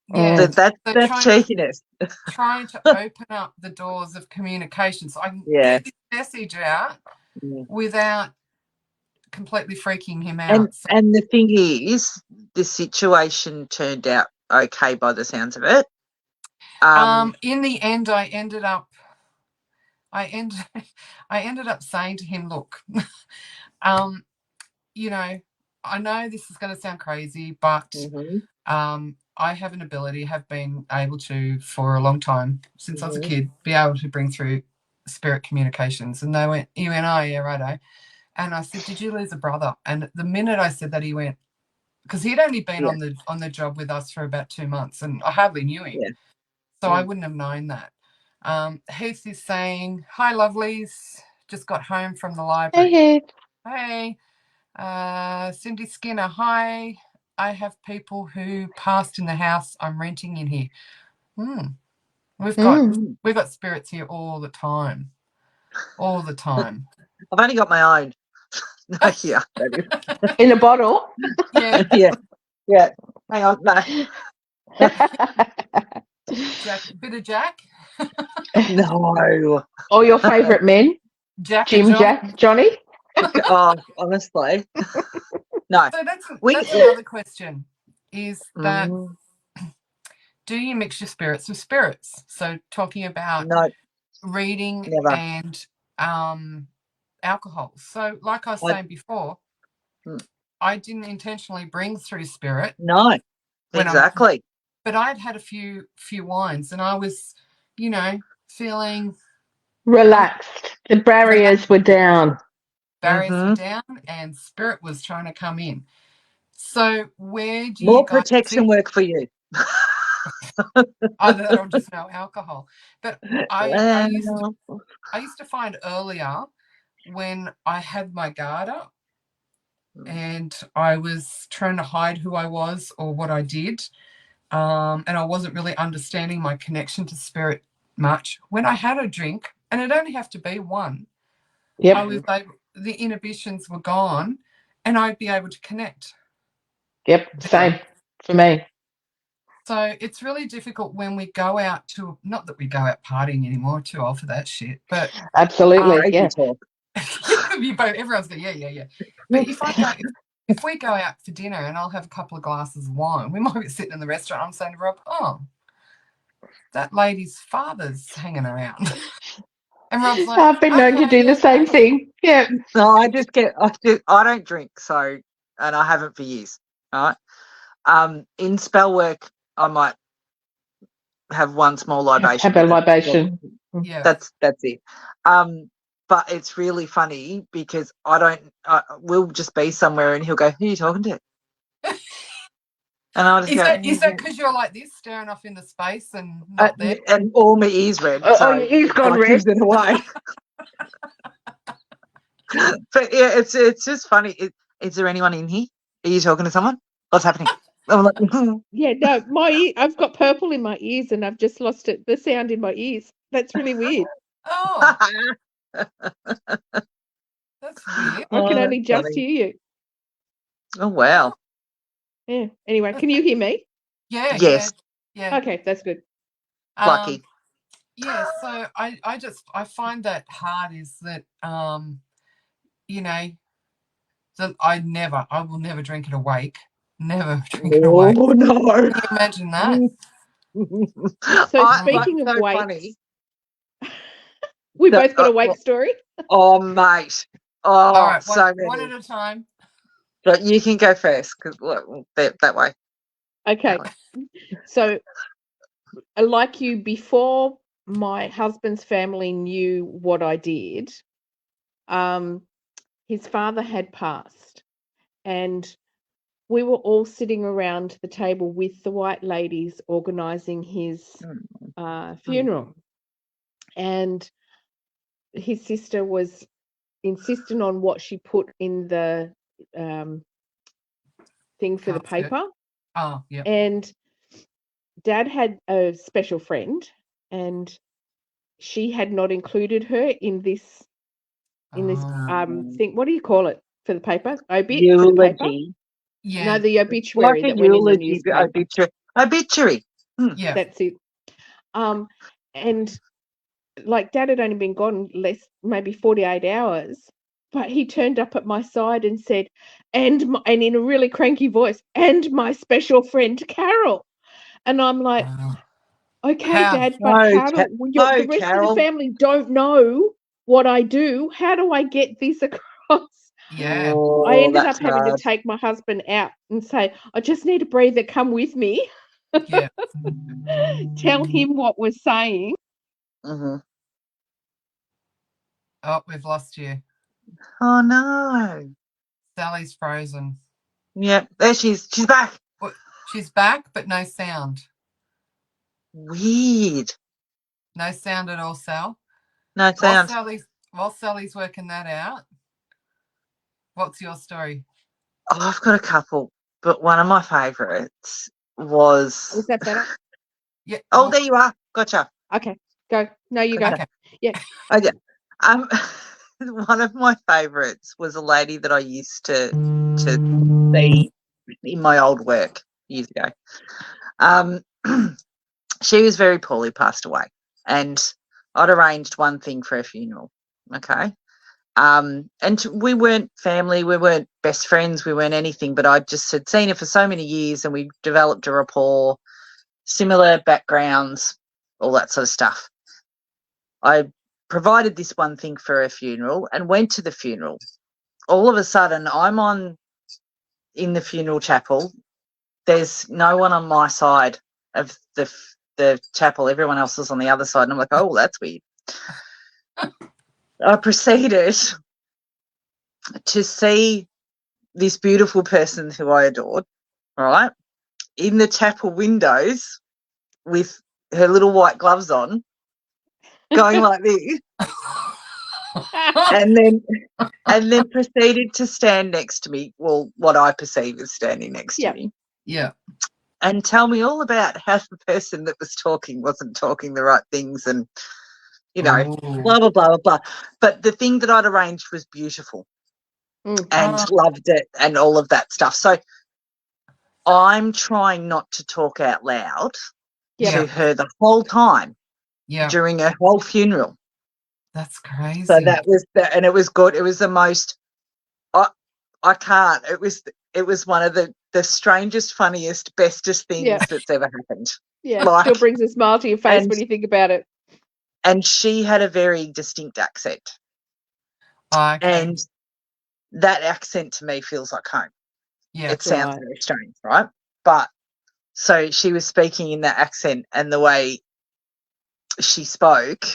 Yeah. That's cheekiness. Trying to open up the doors of communication so I can get this message out without completely freaking him out. And the thing is, the situation turned out okay by the sounds of it. In the end, I ended up saying to him, look, you know, I know this is going to sound crazy, but I have an ability, have been able to for a long time, since I was a kid, be able to bring through spirit communications. And they went, you went, oh, yeah, righto. And I said, did you lose a brother? And the minute I said that, he went, because he'd only been on the job with us for about 2 months, and I hardly knew him. Yeah. So I wouldn't have known that. Heath is saying, hi, lovelies. Just got home from the library. Hey. Hey. Cindy Skinner, hi. I have people who passed in the house I'm renting in here. We've got spirits here all the time. All the time. I've only got my own. Yeah. In a bottle? Yeah. Yeah. Hang on. No. Jack, bit of Jack? No. All your favourite men? Jack, Jim, Jack, Johnny? Oh, honestly. No. So that's another question, is that do you mix your spirits with spirits? So talking about reading and alcohol. So like I was saying before, I didn't intentionally bring through spirit. No, exactly. But I'd had a few wines and I was, you know, feeling relaxed. The barriers were down. Barriers were down and spirit was trying to come in. So where do more you guys protection work for you? Either that or just no alcohol. But I used to find earlier when I had my guard up and I was trying to hide who I was or what I did, and I wasn't really understanding my connection to spirit much. When I had a drink, and it'd only have to be one, I was able, the inhibitions were gone and I'd be able to connect. Yep, same for me. So it's really difficult when we go out to, not that we go out partying anymore, too old for that shit, but absolutely, yeah. Everyone's going, yeah. But if we go out for dinner and I'll have a couple of glasses of wine, we might be sitting in the restaurant. I'm saying to Rob, oh, that lady's father's hanging around. And Rob's like, I've been known to do the same thing. Yeah. No, I don't drink, so, and I haven't for years. All right. In spell work, I might have one small libation. Have a libation. Yeah. That's it. But it's really funny because we'll just be somewhere and he'll go, who are you talking to? And I'll just is that because you're like this, staring off into space and not there? And all my ears red. So your ears gone red. Gives it away. But yeah, it's just funny. Is there anyone in here? Are you talking to someone? What's happening? I'm like, yeah, no, I've got purple in my ears and I've just lost the sound in my ears. That's really weird. Oh, that's weird. I can only just hear you. Oh wow. Yeah. Anyway, can you hear me? Yeah. Yes. Yeah. Okay, that's good. Lucky. Yeah, so I find that hard is that you know, that I will never drink it awake. Never drink it awake. Oh no! Can you imagine that? So That's speaking of so weights, funny. we both got a weight story. Oh, mate. All Oh, right, so one many. at a time. But you can go first because that way. Okay. That way. So, like you, before my husband's family knew what I did, his father had passed, and we were all sitting around the table with the white ladies organising his funeral. And his sister was insistent on what she put in the thing for the Casket. paper. Oh, yeah. And Dad had a special friend, and she had not included her in this thing. What do you call it for the paper? Obit for the paper? Eulogy. Yeah. No, the Like obituary a that went in the eulogy. newspaper. Obituary. Yeah. That's it. And like Dad had only been gone maybe 48 hours, but he turned up at my side and said, and in a really cranky voice, and my special friend Carol. And I'm like, okay, How? Dad, but how do the rest of Carol. the family don't know what I do? How do I get this across? Yeah. Oh, I ended that's up having hard. to take my husband out and say, I just need a breather, come with me. Yeah. Tell him what we're saying. Mm-hmm. Oh, we've lost you. Oh no. Sally's frozen. Yeah, there she's back. She's back, but no sound. Weird. No sound at all, Sal. No sound. While Sally's working that out, what's your story? Oh, I've got a couple, but one of my favourites was. Was that better? Yeah. Oh, there you are. Gotcha. Okay, go. No, you Gotcha. go. Yeah. Okay. One of my favourites was a lady that I used to see in my old work years ago. She was very poorly, passed away, and I'd arranged one thing for her funeral. Okay. And we weren't family, we weren't best friends, we weren't anything, but I just had seen her for so many years and we developed a rapport, similar backgrounds, all that sort of stuff. I provided this one thing for her funeral and went to the funeral. All of a sudden, I'm in the funeral chapel. There's no one on my side of the chapel. Everyone else is on the other side. And I'm like, oh, that's weird. I proceeded to see this beautiful person who I adored, right, in the chapel windows with her little white gloves on, going like this, and then proceeded to stand next to me. Well, what I perceive as standing next to me. Yeah. And tell me all about how the person that was talking wasn't talking the right things and, blah, blah, blah, blah, blah. But the thing that I'd arranged was beautiful and loved it and all of that stuff. So I'm trying not to talk out loud to her the whole time during her whole funeral. That's crazy. So that was and it was good. It was the most, I can't, it was one of the strangest, funniest, bestest things that's ever happened. Yeah, still brings a smile to your face when you think about it. And she had a very distinct accent. Okay. And that accent to me feels like home. Yeah. It sounds very strange, right? But so she was speaking in that accent, and the way she spoke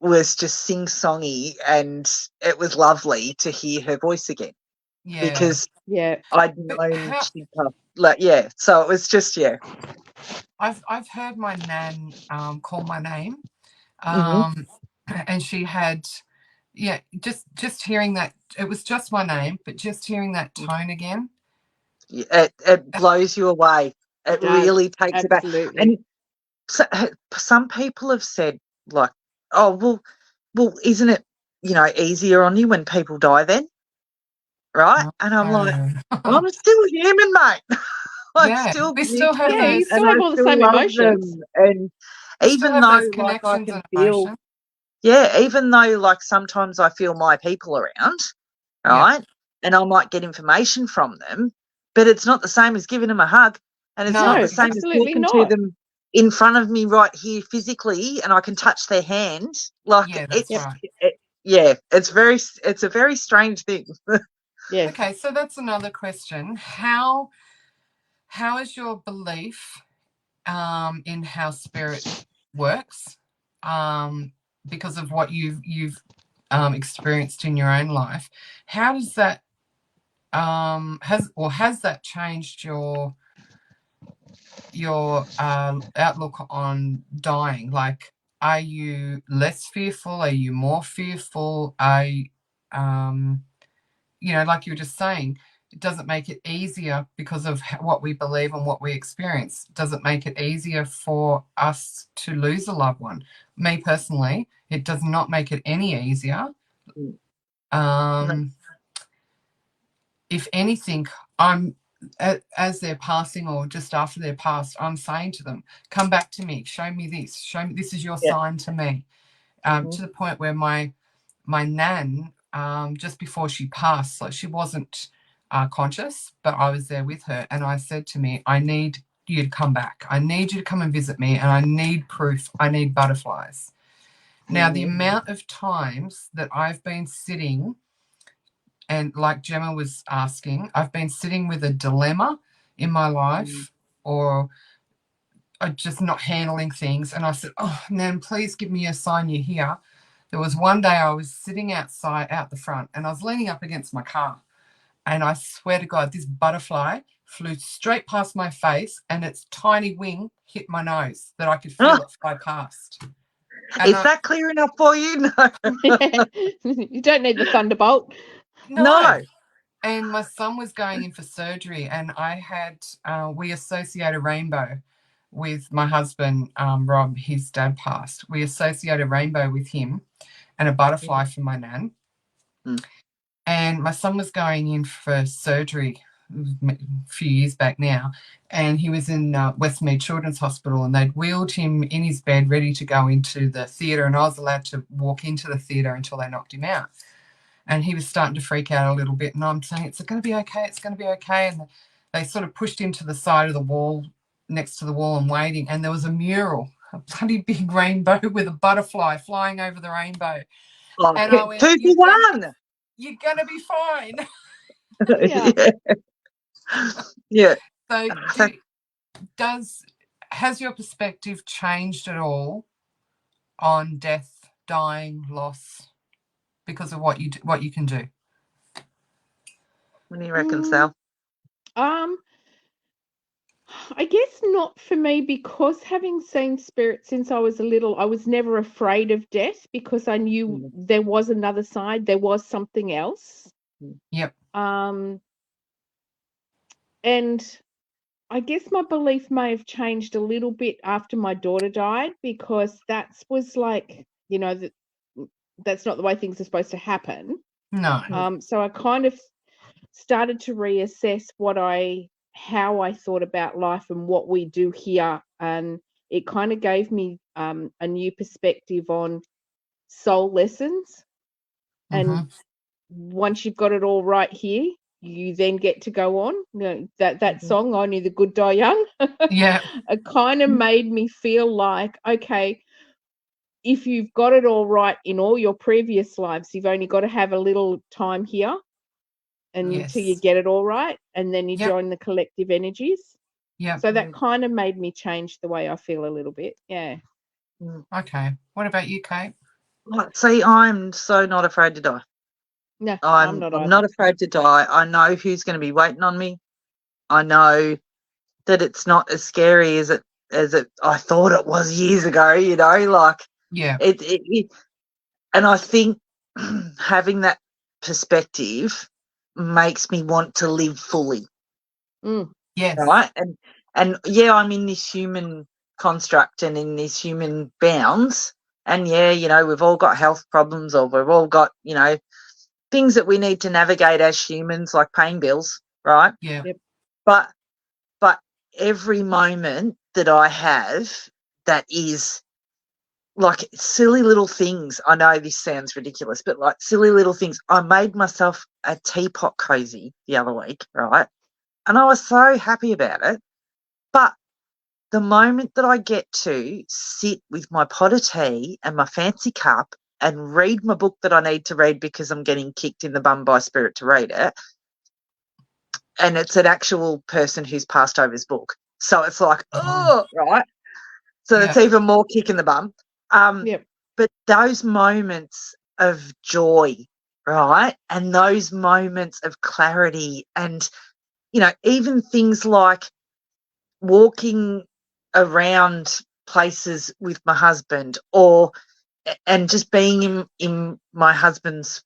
was just sing-songy, and it was lovely to hear her voice again. Yeah. Because I'd known she'd passed. So it was just I've heard my nan call my name, and she had just hearing that, it was just my name, but just hearing that tone again, it blows you away. It really takes it back. And so, some people have said, like, oh well, isn't it easier on you when people die then, right? And I'm like, I'm still human, mate. We still have all the same emotions. You still even have though those like I connections can and feel, emotions. yeah, even though like sometimes I feel my people around, Yeah. right, and I might get information from them, but it's not the same as giving them a hug, and it's No, not No, the same as absolutely talking to not. them in front of me right here physically, and I can touch their hand. Like Yeah, that's it's, right. yeah, it's a very strange thing. Yes. Okay, so that's another question. How is your belief in how spirit works, because of what you've experienced in your own life? How does that has that changed your outlook on dying? Like, are you less fearful? Are you more fearful? Like you were just saying, it doesn't make it easier because of what we believe and what we experience. Does it make it easier for us to lose a loved one? Me personally, it does not make it any easier. If anything, I'm as they're passing or just after they're passed, I'm saying to them, come back to me, show me this, this is your Yeah. sign to me. To the point where my nan, just before she passed, like she wasn't conscious, but I was there with her, and I said to me, I need you to come back. I need you to come and visit me, and I need proof. I need butterflies. Now, the amount of times that I've been sitting, and like Gemma was asking, I've been sitting with a dilemma in my life, or just not handling things, and I said, oh, Nan, please give me a sign you're here. There was one day I was sitting outside, out the front, and I was leaning up against my car, and I swear to God, this butterfly flew straight past my face, and its tiny wing hit my nose that I could feel it fly past. And Is that clear enough for you? No. You don't need the thunderbolt. No. And my son was going in for surgery, and I had, we associate a rainbow with my husband, Rob. His dad passed. We associate a rainbow with him and a butterfly for my nan. And my son was going in for surgery a few years back now, and he was in Westmead Children's Hospital, and they'd wheeled him in his bed ready to go into the theatre, and I was allowed to walk into the theatre until they knocked him out. And he was starting to freak out a little bit, and I'm saying, it's going to be okay, it's going to be okay. And they sort of pushed him to the side of the wall, next to the wall, and waiting, and there was a mural, a bloody big rainbow with a butterfly flying over the rainbow. Oh, And I went, 2 for 1. you're going to be fine. Yeah. Yeah. So has your perspective changed at all on death, dying, loss, because of what you can do? What do you reckon, Sal? I guess not for me, because having seen spirits since I was a little, I was never afraid of death, because I knew there was another side, there was something else. Yep. And I guess my belief may have changed a little bit after my daughter died, because that was like, that's not the way things are supposed to happen. No. So I kind of started to reassess how I thought about life and what we do here, and it kind of gave me a new perspective on soul lessons. And once you've got it all right here, you then get to go on. That song, Only the Good Die Young. Yeah. It kind of made me feel like, okay, if you've got it all right in all your previous lives, you've only got to have a little time here until you get it all right, and then you join the collective energies. Yeah. So that kind of made me change the way I feel a little bit. Yeah. Okay. What about you, Kate? See, I'm so not afraid to die. No, I'm not I'm either. not afraid to die. I know who's going to be waiting on me. I know that it's not as scary as it I thought it was years ago. Yeah. And I think having that perspective makes me want to live fully. Yes. Right. And yeah, I'm in this human construct and in these human bounds. And yeah, we've all got health problems, or we've all got, things that we need to navigate as humans, like paying bills, right? Yeah. Yep. But every moment that I have that is like silly little things. I know this sounds ridiculous, but like silly little things. I made myself a teapot cozy the other week, right? And I was so happy about it. But the moment that I get to sit with my pot of tea and my fancy cup and read my book that I need to read because I'm getting kicked in the bum by spirit to read it, and it's an actual person who's passed over his book. So it's like, oh, right. So it's even more kick in the bum. Yep. But those moments of joy, right? And those moments of clarity and, even things like walking around places with my husband and just being in my husband's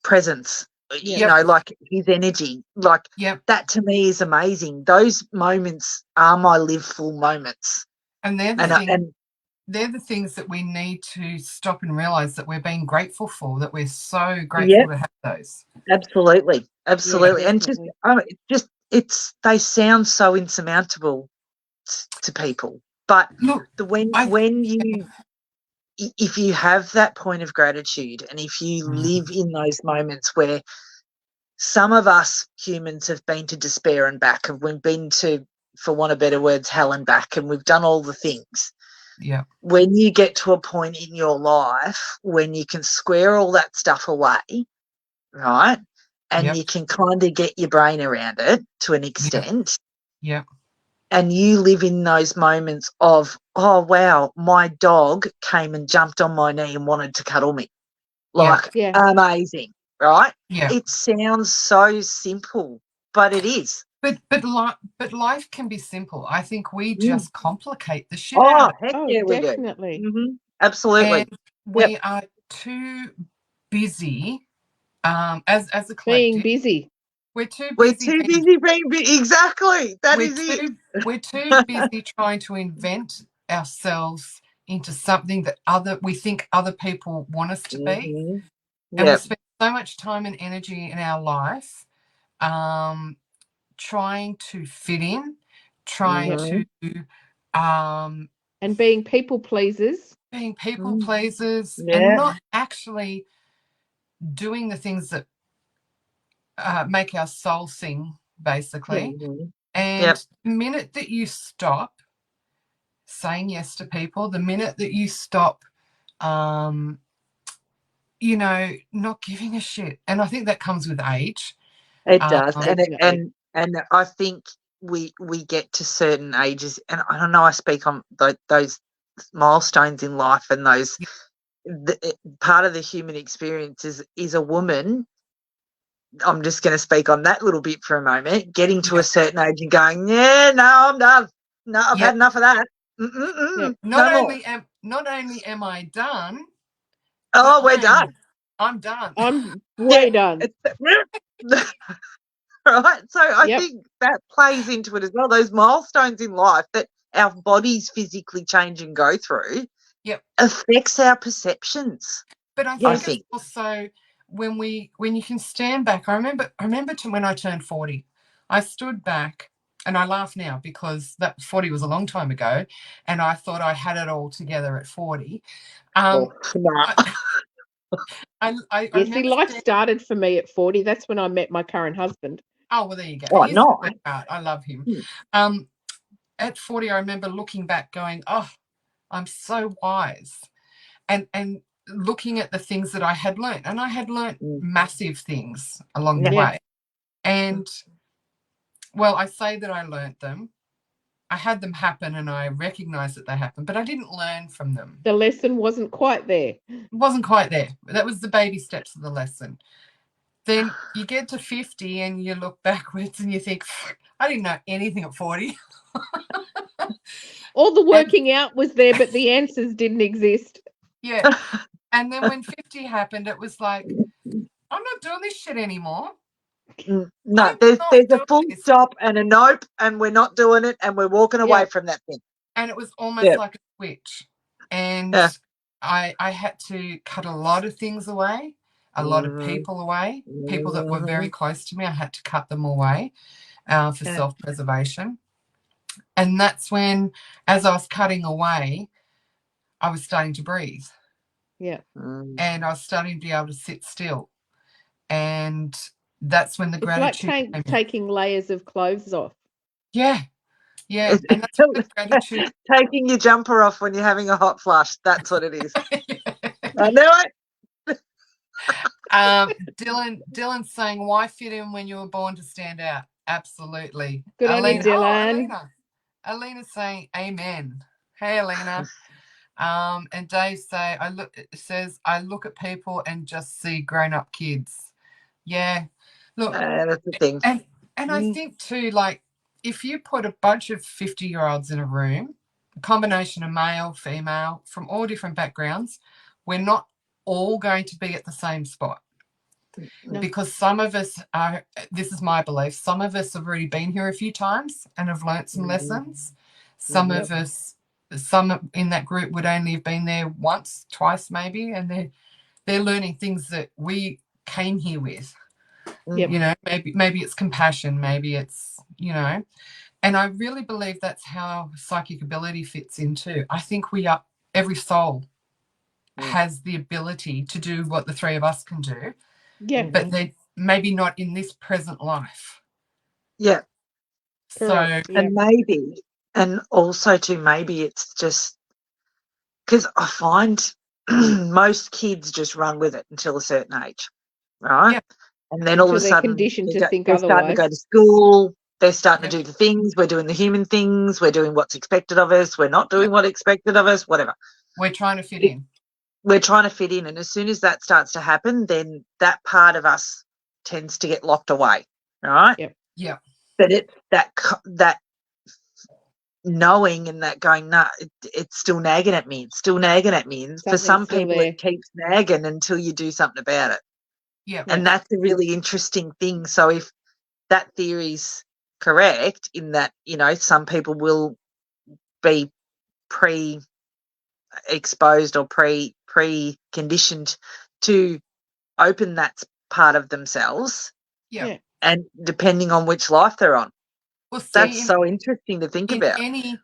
presence, like his energy, like that to me is amazing. Those moments are my live full moments. And they're the things that we need to stop and realize that we're being grateful for, that we're so grateful to have those. Absolutely. Yeah, And they sound so insurmountable to people. But look, if you have that point of gratitude and if you live in those moments where some of us humans have been to despair and back, we've been to, for want of better words, hell and back, and we've done all the things. Yeah. When you get to a point in your life when you can square all that stuff away, right, and you can kind of get your brain around it to an extent, and you live in those moments of, oh, wow, my dog came and jumped on my knee and wanted to cuddle me. Like, amazing, right? Yeah. It sounds so simple, but it is. But life can be simple. I think we just complicate the shit out. Heck yeah, we definitely. do. Mm-hmm. Absolutely. And we are too busy as a collective. Being busy. We're too busy being busy. Exactly. We're too busy trying to invent ourselves into something that we think other people want us to be. And we spend so much time and energy in our life trying to fit in, trying to and being people pleasers. And not actually doing the things that make our soul sing, basically. And the minute that you stop saying yes to people, the minute that you stop not giving a shit, and I think that comes with age. It does. And I think we get to certain ages, and I don't know, I speak on those milestones in life, and those part of the human experience is a woman. I'm just going to speak on that little bit for a moment, getting to a certain age and going, no, I'm done. No, I've had enough of that. Not only am I done. Oh, we're done. I'm done. I'm way done. Right. So I think that plays into it as well. Those milestones in life that our bodies physically change and go through affects our perceptions. But I think it's also when you can stand back. I remember when I turned 40, I stood back, and I laugh now because that 40 was a long time ago, and I thought I had it all together at 40. See, life started for me at 40. That's when I met my current husband. Oh, well, there you go. He's a sweetheart. I love him. At 40, I remember looking back going, oh, I'm so wise. And looking at the things that I had learned. And I had learned massive things along the way. And, well, I say that I learned them. I had them happen and I recognized that they happened, but I didn't learn from them. The lesson wasn't quite there. It wasn't quite there. That was the baby steps of the lesson. Then you get to 50 and you look backwards and you think, I didn't know anything at 40. All the working out was there, but the answers didn't exist. Yeah. And then when 50 happened, it was like, I'm not doing this shit anymore. No, there's a full stop and a nope, and we're not doing it, and we're walking away from that thing. And it was almost like a switch. And I had to cut a lot of things away, a lot of people away, people that were very close to me. I had to cut them away for self-preservation. And that's when, as I was cutting away, I was starting to breathe. Yeah. And I was starting to be able to sit still. And that's when the It's like gratitude came. taking layers of clothes off. Yeah. Yeah. And that's when the gratitude. Taking your jumper off when you're having a hot flush. That's what it is. I know it. Dylan's saying, why fit in when you were born to stand out? Absolutely. Good on you, Dylan. Alina's saying amen. Hey, Alina. And Dave says, I look at people and just see grown-up kids. Yeah. Look, that's the thing. And I think too, like, if you put a bunch of 50-year-olds in a room, a combination of male, female, from all different backgrounds, we're not all going to be at the same spot. No. Because some of us are, this is my belief, some of us have already been here a few times and have learnt some lessons. Some of us, some in that group would only have been there once, twice maybe, and they're learning things that we came here with. Yep. You know, maybe it's compassion, maybe it's, you know, and I really believe that's how psychic ability fits into. I think every soul has the ability to do what the three of us can do. Yeah. But they maybe not in this present life. Yeah. So and maybe, and also too, maybe it's just because I find most kids just run with it until a certain age, right? Yeah. And then all of a they're sudden conditioned to think they're starting to otherwise. go to school. They're starting to do the things. We're doing the human things. We're doing what's expected of us. We're not doing what's expected of us, whatever. We're trying to fit in. We're trying to fit in. And as soon as that starts to happen, then that part of us tends to get locked away, right? Yep. Yeah. But it's that knowing and that going, nah, it's still nagging at me. It's still nagging at me. And for some people, it keeps nagging until you do something about it. Yeah. And that's a really interesting thing. So if that theory's correct in that, you know, some people will be pre-exposed or pre-conditioned to open that part of themselves. Yeah. And depending on which life they're on. Well, see, that's so interesting to think about. In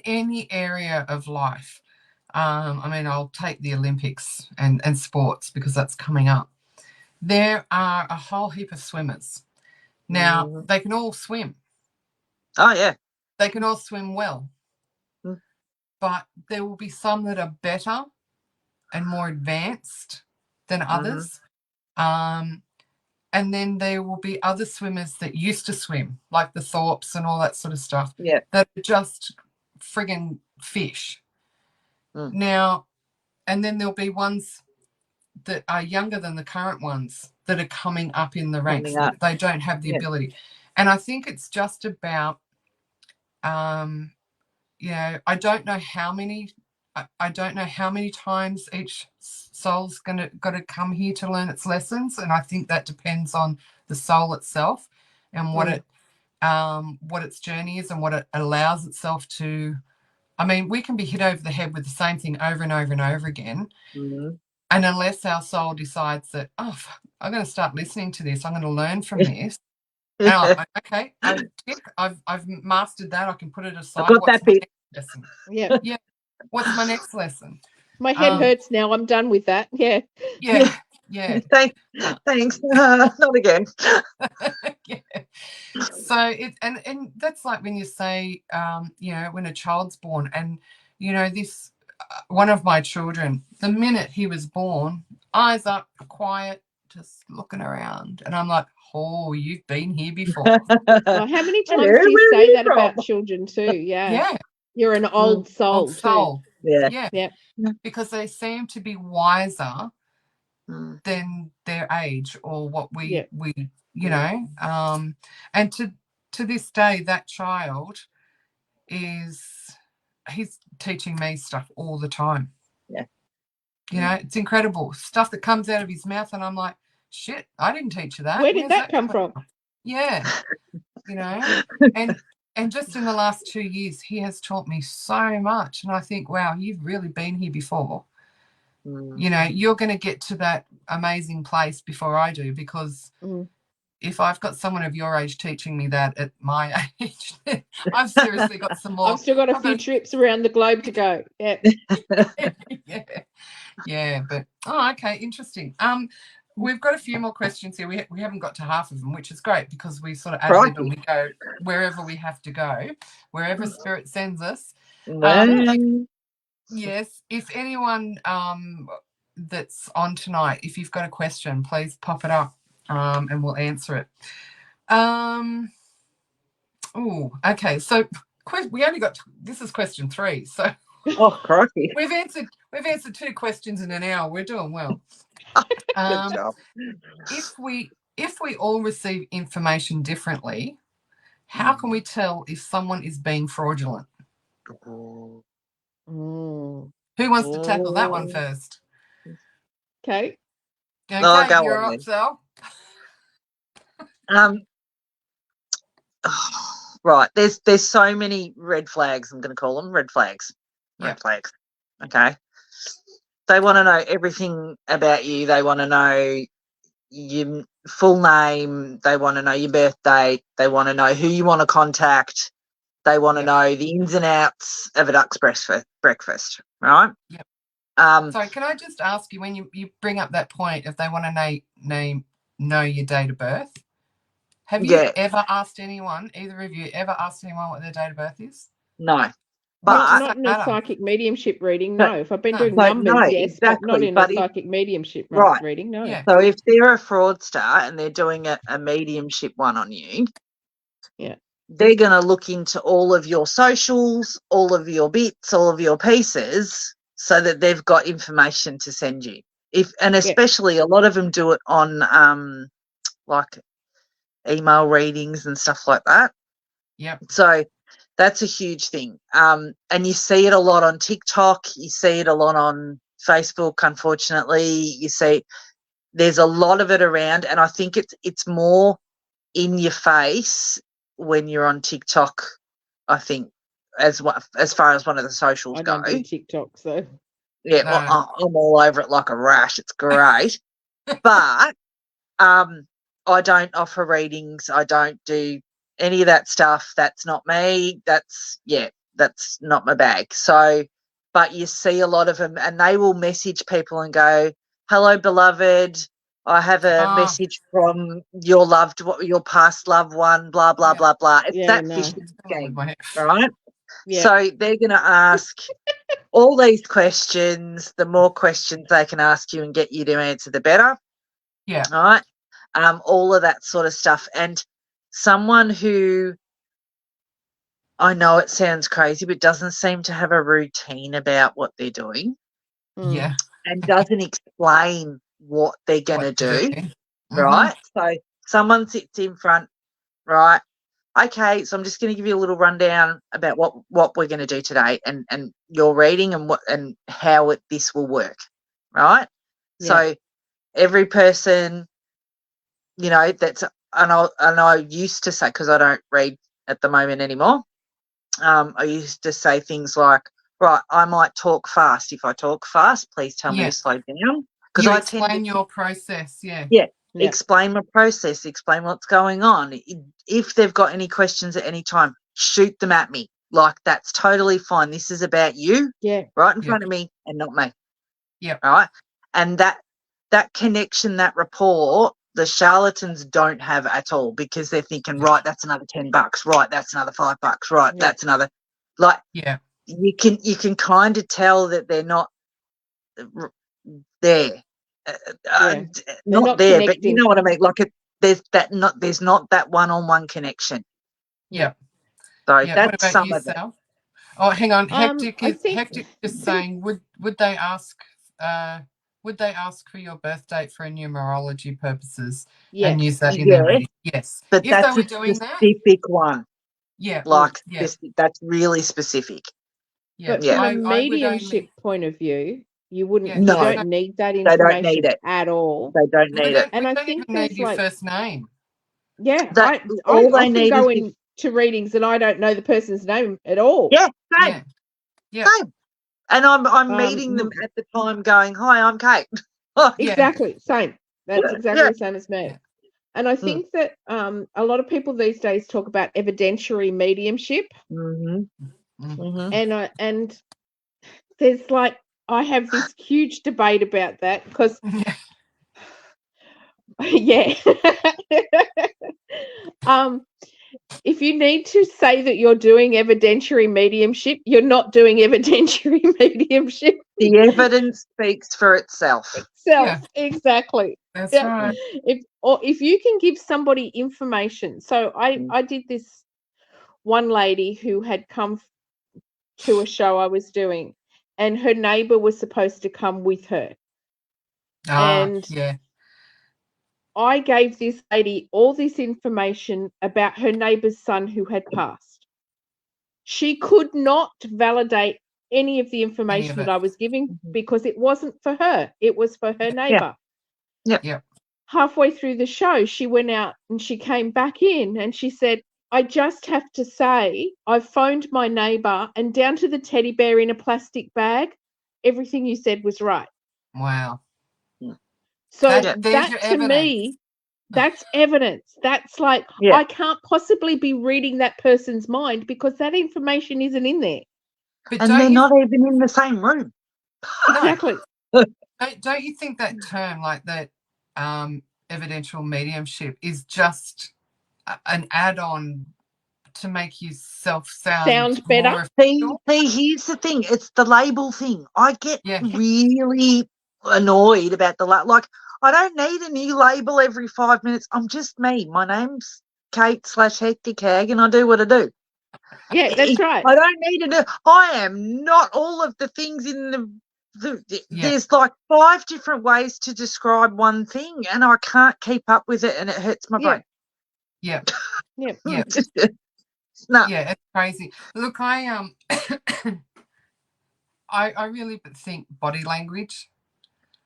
any area of life. I mean, I'll take the Olympics and sports because that's coming up. There are a whole heap of swimmers. Now, they can all swim. Oh, yeah. They can all swim well. But there will be some that are better and more advanced than others. And then there will be other swimmers that used to swim, like the Thorpes and all that sort of stuff, that are just friggin' fish. Now, and then there'll be ones that are younger than the current ones that are coming up in the ranks. That they don't have the ability. And I think it's just about, you know, I don't know how many times each soul's got to come here to learn its lessons, and I think that depends on the soul itself and what its journey is and what it allows itself to. I mean, we can be hit over the head with the same thing over and over and over again, and unless our soul decides that, oh, I'm going to start listening to this, I'm going to learn from this. Okay, I've mastered that. I can put it aside. I've got that bit. Lesson? Yeah. Yeah. What's my next lesson? My head hurts now. I'm done with that. Yeah. Yeah. Yeah. Thanks. Not again. Yeah. So and that's like when you say, you know, when a child's born, and you know this. One of my children, the minute he was born, eyes up, quiet, just looking around, and I'm like, oh, you've been here before. Well, how many times do you say that about children too? Yeah. Yeah. You're an old soul. Old soul. Yeah. Yeah. Yeah. Because they seem to be wiser than their age or what we you know. And to this day, that child he's teaching me stuff all the time. Yeah. You know, it's incredible. Stuff that comes out of his mouth and I'm like, shit, I didn't teach you that. Where did that come from? Yeah. You know, and just in the last 2 years, he has taught me so much. And I think, wow, you've really been here before. You know, you're going to get to that amazing place before I do, because if I've got someone of your age teaching me that at my age, I've seriously got some more. I've still got a few trips around the globe to go. Yeah. Yeah, but okay, interesting. We've got a few more questions here. We haven't got to half of them, which is great because we sort of ad lib and we go wherever we have to go, wherever spirit sends us. Yes, if anyone that's on tonight, if you've got a question, please pop it up and we'll answer it. Okay. So we only got this is question 3. So crikey. we've answered 2 questions in an hour. We're doing well. Good job. If we all receive information differently, how can we tell if someone is being fraudulent? Who wants to tackle that one first? Okay. Okay, go you're on up, Sal. Right. There's so many red flags. I'm going to call them red flags. Red flags. Okay. They want to know everything about you. They want to know your full name. They want to know your birth date. They want to know who you want to contact. They want to know the ins and outs of a duck's breakfast. Right? Yep. Sorry, can I just ask you, when you bring up that point, if they want to know your date of birth, have you ever asked anyone, either of you, ever asked anyone what their date of birth is? No. But not in a psychic mediumship reading, no. If I've been doing numbers, yes, exactly, but not in a psychic mediumship reading, no. Yeah. So if they're a fraudster and they're doing a mediumship one on you, they're going to look into all of your socials, all of your bits, all of your pieces, so that they've got information to send you. Especially a lot of them do it on like email readings and stuff like that. Yeah. So that's a huge thing. And you see it a lot on TikTok. You see it a lot on Facebook, unfortunately. You see there's a lot of it around, and I think it's more in your face when you're on TikTok, I think, as far as one of the socials go. I don't do TikTok, so. Yeah, no. Well, I'm all over it like a rash. It's great. But I don't offer readings. I don't do any of that stuff. That's not me. That's not my bag. So, but you see a lot of them, and they will message people and go, "Hello, beloved. I have a message from your past loved one, blah, blah, blah, blah." It's that phishing scheme, right? Yeah. So they're going to ask all these questions. The more questions they can ask you and get you to answer, the better. Yeah. All right. All of that sort of stuff. And someone who, I know it sounds crazy, but doesn't seem to have a routine about what they're doing. Yeah. And doesn't explain what they're going to do. Right. So someone sits in front, right? Okay, so I'm just going to give you a little rundown about what we're going to do today, and your reading and how this will work, right? Yeah. So every person, that's, and I used to say, because I don't read at the moment anymore, I used to say things like, right, I might talk fast. If I talk fast, please tell me to slow down. Because I explain your process, Yeah. Explain my process, explain what's going on. If they've got any questions at any time, shoot them at me. Like, that's totally fine. This is about you, right in front of me, and not me. Yeah. Right. And that connection, that rapport, the charlatans don't have at all, because they're thinking, right, that's another $10. Right, that's another $5. Right, that's another. Like, you can kind of tell that they're not there. Not there, but you know what I mean. Like, there's not that one-on-one connection. Yeah. So that's some of it. Oh, hang on. Hectic is saying, would they ask for your birth date for numerology purposes and use that in their reading? Yes. But if that's a specific one. Yeah. Like, that's really specific. Yeah. But from a mediumship point of view, you wouldn't. No, you don't need that information. They don't need it at all. They don't need it. And I think even need your first name. Yeah, I often go into readings and I don't know the person's name at all. Yeah, same. Yeah. Same. And I'm meeting them at the time, going, "Hi, I'm Kate." Exactly, same. That's exactly the same as me. And I think that a lot of people these days talk about evidentiary mediumship. And there's like, I have this huge debate about that because yeah. If you need to say that you're doing evidentiary mediumship, you're not doing evidentiary mediumship. The evidence speaks for itself. Exactly. That's right. If you can give somebody information. So I did this one lady who had come to a show I was doing, and her neighbor was supposed to come with her. And I gave this lady all this information about her neighbor's son who had passed. She could not validate any of the information that I was giving because it wasn't for her. It was for her neighbor. Yep. Halfway through the show, she went out and she came back in and she said, I just have to say, I phoned my neighbor and down to the teddy bear in a plastic bag, everything you said was right. Wow. So that to me, that's evidence. That's like, I can't possibly be reading that person's mind because that information isn't in there. But and they're not even in the same room. Exactly. Don't you think that term, like that evidential mediumship, is just an add-on to make yourself sound better? See, here's the thing. It's the label thing. I get really annoyed about the like, I don't need a new label every 5 minutes. I'm just me. My name's Kate/Hectic Hag, and I do what I do. Yeah, that's right. I don't need to. I am not all of the things in there's like 5 different ways to describe one thing, and I can't keep up with it, and it hurts my brain. Yeah. No. Yeah, it's crazy. Look, I really think body language.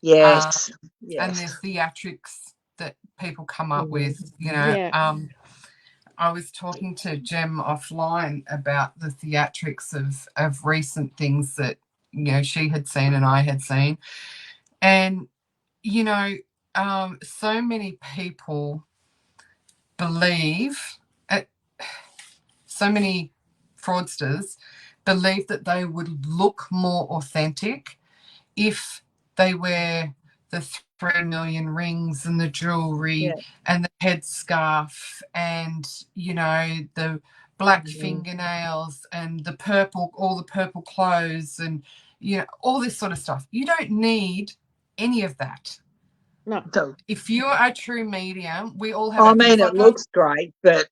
Yes. And the theatrics that people come up with, you know. I was talking to Jem offline about the theatrics of recent things that, you know, she had seen and I had seen. And, you know, so many people believe, so many fraudsters believe that they would look more authentic if they wear the 3 million rings and the jewelry and the headscarf and, you know, the black fingernails and the purple, all the purple clothes and, you know, all this sort of stuff. You don't need any of that. No. If you're a true medium, we all have. I mean, it looks great, but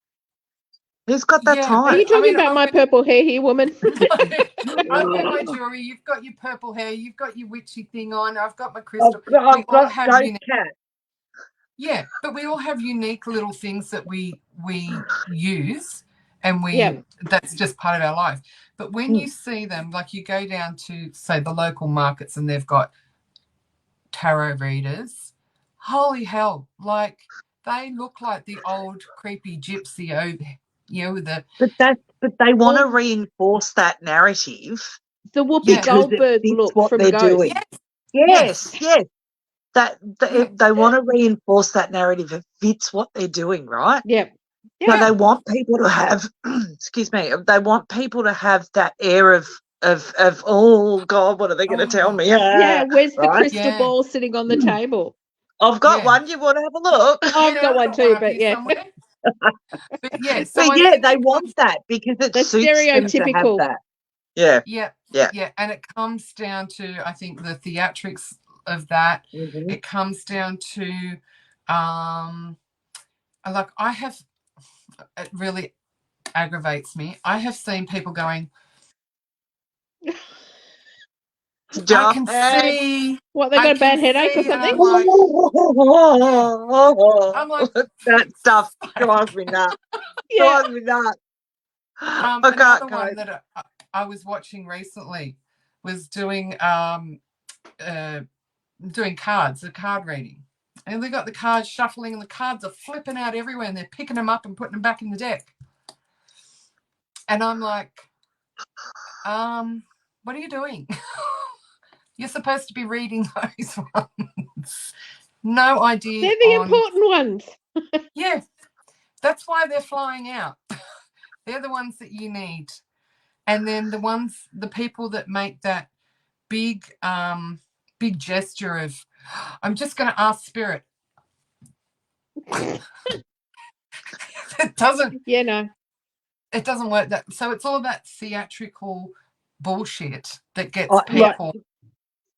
who's got that time? Are you talking about my purple hair here, woman? I've got my jewelry. You've got your purple hair. You've got your witchy thing on. I've got my crystal. I've got ghost cat. Yeah, but we all have unique little things that we use, and that's just part of our life. But when you see them, like you go down to, say, the local markets and they've got tarot readers, holy hell, like they look like the old creepy gypsy over, you know, with the. But they want to reinforce that narrative. The Whoopi Goldberg look what from they're Ghost. doing. Yes. They want to reinforce that narrative. It fits what they're doing, right? Yeah. So they want people to have, excuse me, they want people to have that air of oh God, what are they going to tell me? Where's the crystal ball sitting on the table? I've got one. You want to have a look? I've got one too, but But they want that because it suits them to have that. Yeah. And it comes down to, I think, the theatrics of that. It comes down to, like I have, it really aggravates me. I have seen people going, I can see. What, they got a bad headache or something? I'm like that stuff drives me nuts. Drives me nuts. Another one that I was watching recently was doing cards, a card reading. And they got the cards shuffling and the cards are flipping out everywhere and they're picking them up and putting them back in the deck. And I'm like, what are you doing? You're supposed to be reading those ones. No idea. They're the important ones. Yeah, that's why they're flying out. They're the ones that you need. And then the people that make that big gesture of, I'm just going to ask spirit. It doesn't work. So it's all that theatrical bullshit that gets people.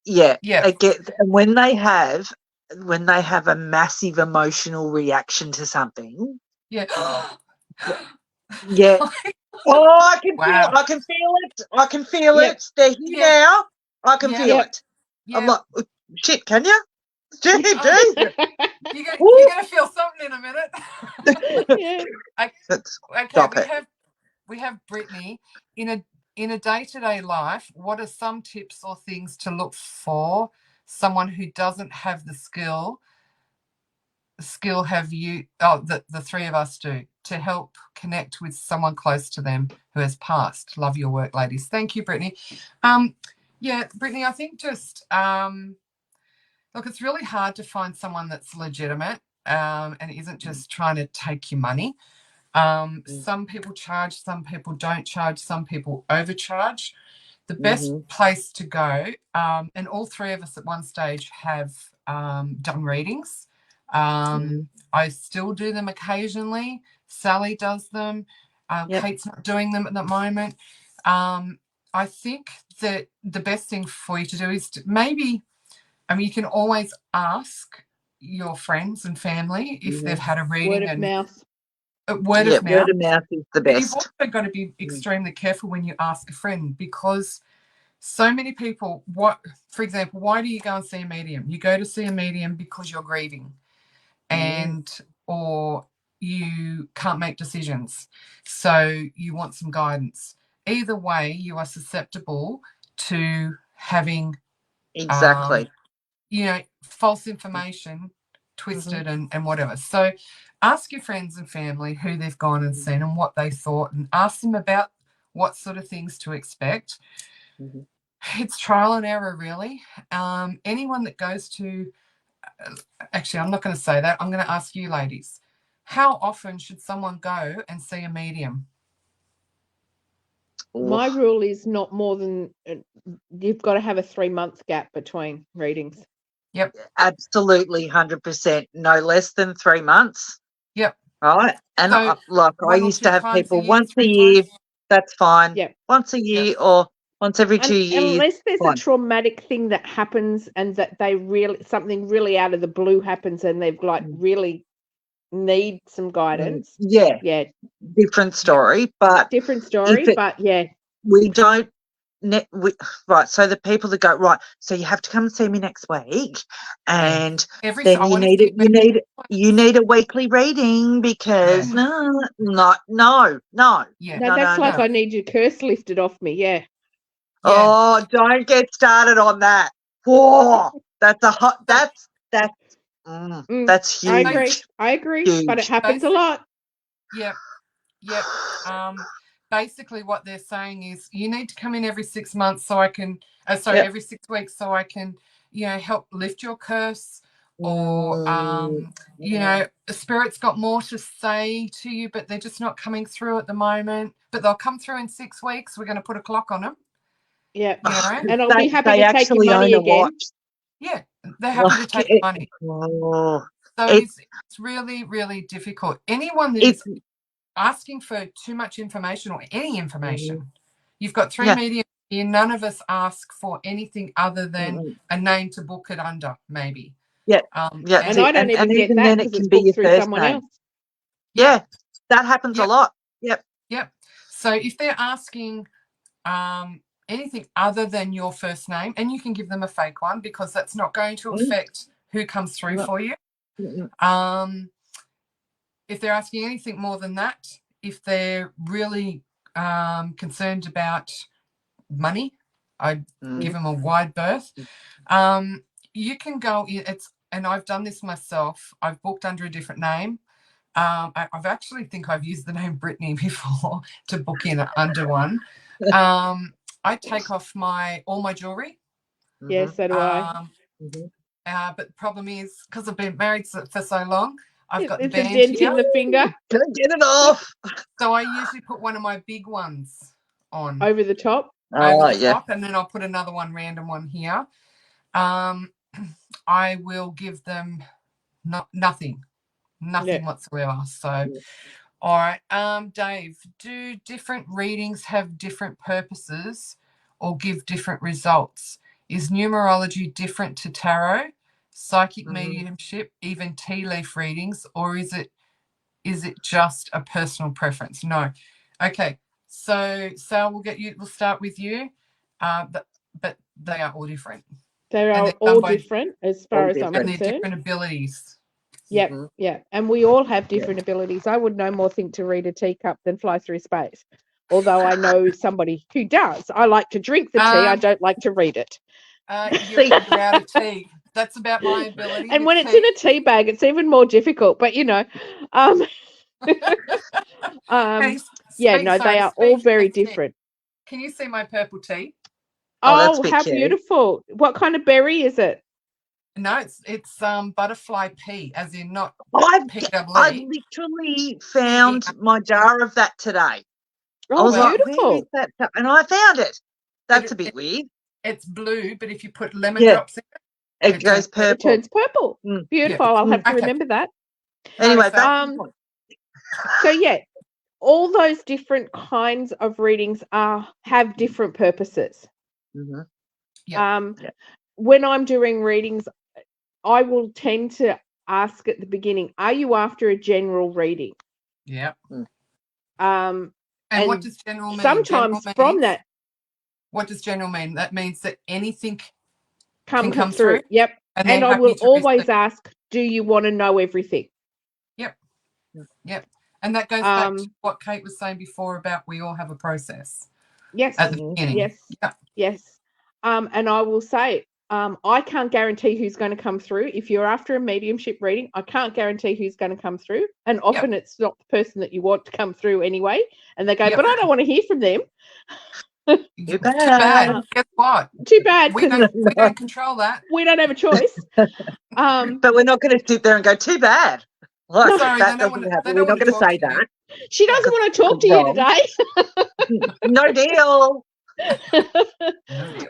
Yeah. Yeah. And when they have a massive emotional reaction to something. Yeah. Yeah. Oh, I can Wow. feel it. I can feel it. They're here now. I can feel it. I'm like, shit, can you? You're gonna feel something in a minute. Stop it. We have Brittany in a day-to-day life. What are some tips or things to look for someone who doesn't have the skill have you the three of us do to help connect with someone close to them who has passed? Love your work, ladies. Thank you, Brittany. Brittany, I think just look, it's really hard to find someone that's legitimate and isn't just trying to take your money. Some people charge, some people don't charge, some people overcharge. The best place to go, and all three of us at one stage have done readings. I still do them occasionally. Sally does them. Kate's not doing them at the moment. I think that the best thing for you to do is you can always ask your friends and family if they've had a reading. Word of mouth. Word of mouth is the best. But you've also got to be extremely careful when you ask a friend, because so many people, for example, why do you go and see a medium? You go to see a medium because you're grieving or you can't make decisions, so you want some guidance. Either way, you are susceptible to having false information twisted and whatever. So ask your friends and family who they've gone and seen and what they thought, and ask them about what sort of things to expect. It's trial and error, really. Anyone that goes to actually, I'm not going to say that. I'm going to ask you, ladies, how often should someone go and see a medium? My rule is not more than, you've got to have a 3-month gap between readings. Yep. Absolutely, 100%. No less than 3 months. Yep. Right. And So I used to have people once a year. That's fine. Yep. Once a year or once every 2 years. Unless there's a traumatic thing that happens and that something really out of the blue happens and they've really need some guidance. Yeah. Different story, but we don't. Right, so the people that go, right, so you have to come and see me next week, and then you need a weekly reading because no. That's like I need your curse lifted off me. Oh, don't get started on that. Whoa, that's huge. I agree, huge. but it happens a lot. Yep. Basically what they're saying is you need to come in every 6 months so I can every 6 weeks so I can help lift your curse, or the spirit's got more to say to you, but they're just not coming through at the moment, but they'll come through in 6 weeks. We're going to put a clock on them. And I'll be happy to take your money again. Yeah, they're happy to take money. So it's really, really difficult. Anyone that is asking for too much information or any information, you've got 3 mediums here. None of us ask for anything other than a name to book it under, maybe. And I don't even get that because it's booked through someone else. Yeah, that happens a lot. Yep. So if they're asking anything other than your first name, and you can give them a fake one because that's not going to affect who comes through for you. If they're asking anything more than that, if they're really concerned about money, I'd give them a wide berth. You can go, and I've done this myself. I've booked under a different name. I've actually think I've used the name Brittany before to book in under one. I take off all my jewelry. Yes, so do I. But the problem is, because I've been married for so long, I've got the It's a band dent here. in the finger Don't get it off. So I usually put one of my big ones on over the top. Oh, over the yeah. top, and then I'll put another random one here. I will give them nothing whatsoever. So, all right, Dave, do different readings have different purposes or give different results? Is numerology different to tarot, psychic mediumship, even tea leaf readings, or is it just a personal preference? No. Okay. So Sal, we'll start with you. But they are all different. They And are they're all done by different as far as I'm and they're concerned. different abilities. Yep, yeah. And we all have different abilities. I would no more think to read a teacup than fly through space. Although I know somebody who does. I like to drink the tea. I don't like to read it. You're out of tea. That's about my ability. And with when it's tea. in a tea bag, it's even more difficult. But Hey, yeah, no, they are all very different. Can you see my purple tea? Oh, that's a Oh, bit how cute. beautiful. What kind of berry is it? No, it's butterfly pea, as in not I PWE. literally found my jar of that today. Oh, I was beautiful. like, where is that? And I found it. That's a bit weird. It's blue, but if you put lemon drops in it goes purple. It turns purple. Beautiful. Yeah. I'll have to remember that. Anyway, so yeah, all those different kinds of readings have different purposes. When I'm doing readings, I will tend to ask at the beginning, are you after a general reading? Yeah. And what does general mean? Sometimes from that. What does general mean? That means that anything can come through. Yep. And I will always receive. ask, do you want to know everything? Yep. And that goes back to what Kate was saying before about we all have a process. Yes. At the beginning. Yes. Yep. Yes. And I will say, I can't guarantee who's going to come through. If you're after a mediumship reading, I can't guarantee who's going to come through. And often it's not the person that you want to come through anyway. And they go, but I don't want to hear from them. Too bad. Guess what? Too bad. We don't control that. We don't have a choice. But we're not going to sit there and go, too bad. Look, sorry, that doesn't happen. We're not going to say that. She doesn't want to talk to you today. No deal.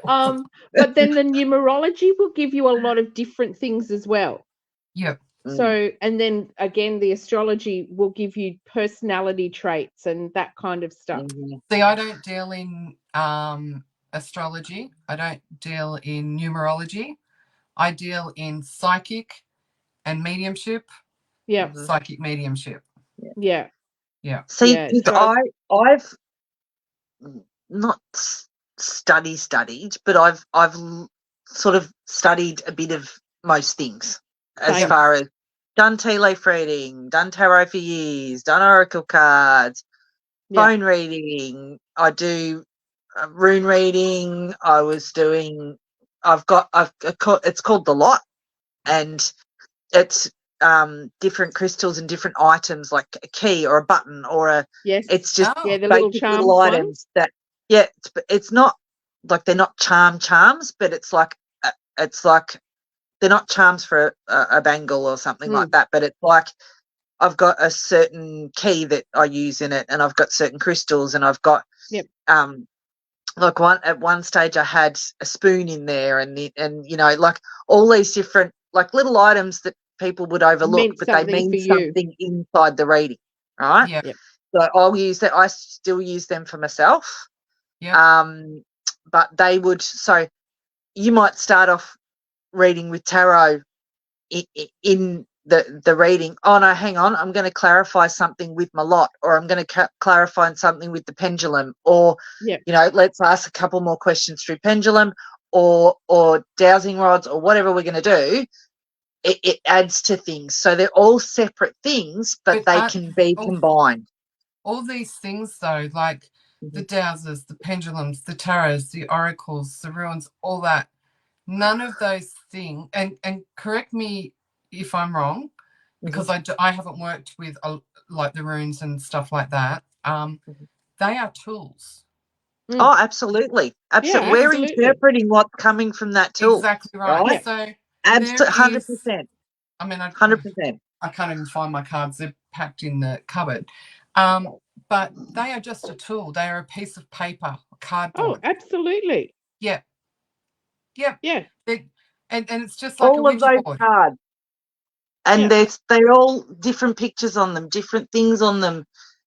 But then the numerology will give you a lot of different things as well. Yep. So, and then again, the astrology will give you personality traits and that kind of stuff. See, I don't deal in astrology. I don't deal in numerology. I deal in psychic and mediumship. Yeah. Psychic mediumship. Yeah. Yeah. See, I've not studied, but I've sort of studied a bit of most things as far as done tea leaf reading, done tarot for years, done oracle cards, phone reading. I do rune reading. It's called The Lot, and it's different crystals and different items like a key or a button or it's just the little charm items that it's not like they're not charms, but it's like they're not charms for a bangle or something like that, but it's like I've got a certain key that I use in it, and I've got certain crystals, and I've got like at one stage I had a spoon in there, and you know, like all these different like little items that people would overlook, but they mean something inside the reading, right? Yeah. So I'll use that. I still use them for myself. Yeah. But they would. So you might start off reading with tarot in the reading. Oh no, hang on, I'm going to clarify something with my lot, or I'm going to clarify something with the pendulum, or you know, let's ask a couple more questions through pendulum or dowsing rods or whatever we're going to do. It adds to things. So they're all separate things, but they can be combined. All these things though, like the dowsers, the pendulums, the tarots, the oracles, the runes, all that, none of those things, and correct me if I'm wrong, because I haven't worked with like the runes and stuff like that. They are tools. Oh, absolutely. Absolutely. Yeah, we're interpreting what's coming from that tool. Exactly right. So 100%. I mean, 100%. I can't even find my cards. They're packed in the cupboard. But they are just a tool. They are a piece of paper, Oh, cardboard. absolutely. Yeah. Yeah. Yeah. And it's just like a All of Ouija those board. cards. And Yeah. they're all different pictures on them, different things on them,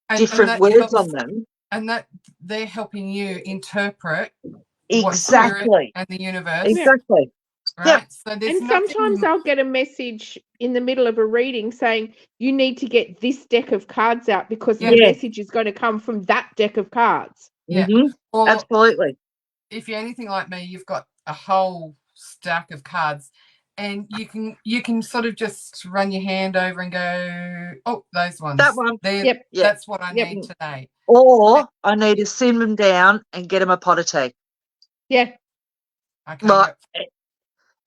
And different that words helps, on them. and that they're helping you interpret what Exactly. spirit and the universe, Exactly. right? Yep. So there's And nothing. sometimes I'll get a message in the middle of a reading saying, you need to get this deck of cards out because Yeah. the Yeah. message is going to come from that deck of cards. Yeah. Mhm. Or Absolutely. if you're anything like me, you've got a whole stack of cards, and you can sort of just run your hand over and go, oh, those ones. That one. Yep. That's what I Yep. need today. Or I need to send them down and get them a pot of tea. Yeah. Okay. Like,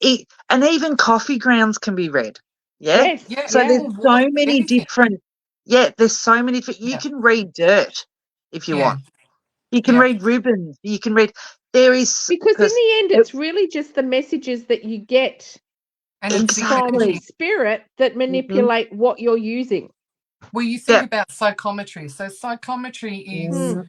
Yep. and even coffee grounds can be read. Yeah. Yes. Yeah. So Yeah. there's so many anything. different. Yeah, there's so many. You Yeah. can read dirt if you Yeah. want. You can Yeah. read ribbons. You can read. There is Because in the end, it's really just the messages that you get And it's the Exactly. from energy. spirit that manipulate what you're using. Well, you think Yeah. about psychometry. So psychometry is Mm.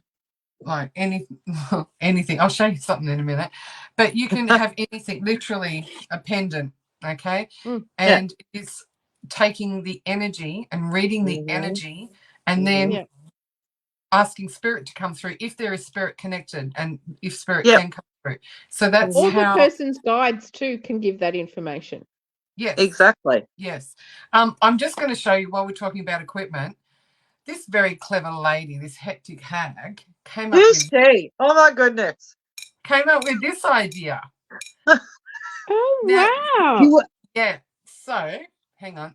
like anything. I'll show you something in a minute. But you can have anything, literally a pendant, okay? Mm. And it's taking the energy and reading the Mhm. energy, and then Yeah. asking spirit to come through if there is spirit connected and if spirit Yep. can come through. So that's Or the how. person's guides too can give that information. Yes. Exactly. Yes. I'm just going to show you while we're talking about equipment. This very clever lady, this hectic hag, came up Who's she? Oh my goodness. with this idea. Oh, Now, wow. yeah. So, hang on.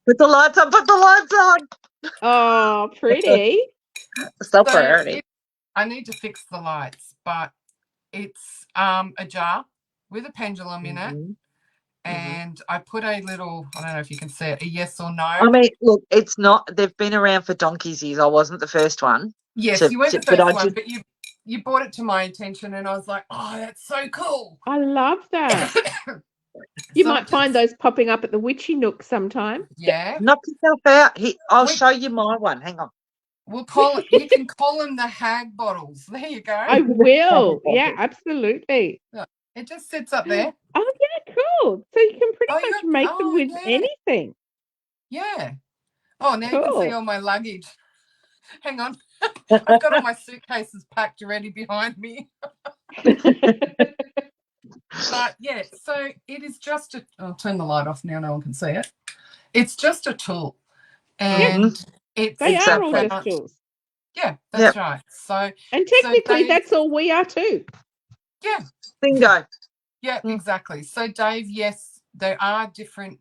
Put the lights on. Put the lights on. Oh, pretty. So So pretty. I need to fix the lights, but it's a jar with a pendulum in it, Mhm. and I put a little, I don't know if you can see it, a yes or no. I mean, look, it's not. They've been around for donkey's years. I wasn't the first one. Yes, you weren't the first one, but you brought it to my attention, and I was like, oh, that's so cool. I love that. You So might find those popping up at the Witchy Nook sometime. Yeah. Knock yourself out. I'll show you my one. Hang on. We'll call it. You can call them the hag bottles. There you go. I will. Yeah, absolutely. It just sits up there. Oh, yeah, cool. So you can pretty much make them with yeah. anything. Yeah. Oh, now you can see Cool. all my luggage. Hang on. I've got all my suitcases packed already behind me. But yeah, so it is just I'll turn the light off now, no one can see it. It's just a tool. And it's They are all Exactly. just tools. Yeah, that's right. So And technically, Dave, that's all we are too. yeah. Bingo. Yeah, exactly. So Dave, yes, there are different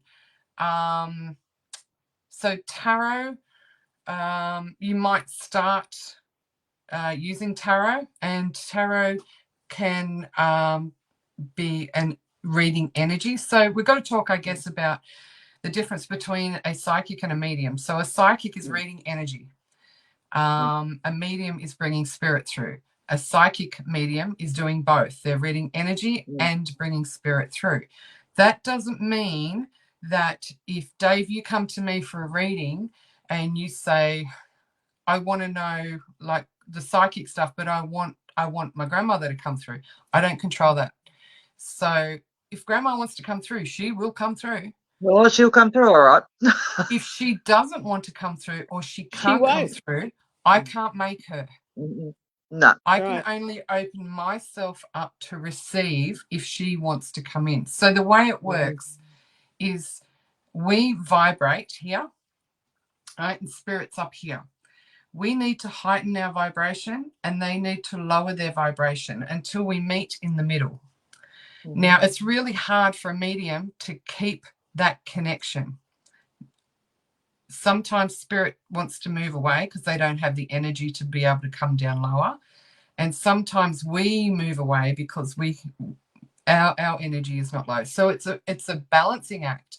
so tarot, you might start using tarot, and tarot can be an reading energy. So we've got to talk, I guess, about the difference between a psychic and a medium. So a psychic is reading energy. A medium is bringing spirit through. A psychic medium is doing both. They're reading energy and bringing spirit through. That doesn't mean that if, Dave, you come to me for a reading and you say, I want to know like the psychic stuff, but I want my grandmother to come through. I don't control that. So if grandma wants to come through, she will come through. Well, she'll come through all right. If she doesn't want to come through or she can't come through, I can't make her. No. I can only open myself up to receive if she wants to come in. So the way it works is we vibrate here, right, and spirit's up here. We need to heighten our vibration and they need to lower their vibration until we meet in the middle. Now, it's really hard for a medium to keep that connection. Sometimes spirit wants to move away because they don't have the energy to be able to come down lower. And sometimes we move away because our energy is not low. So it's a balancing act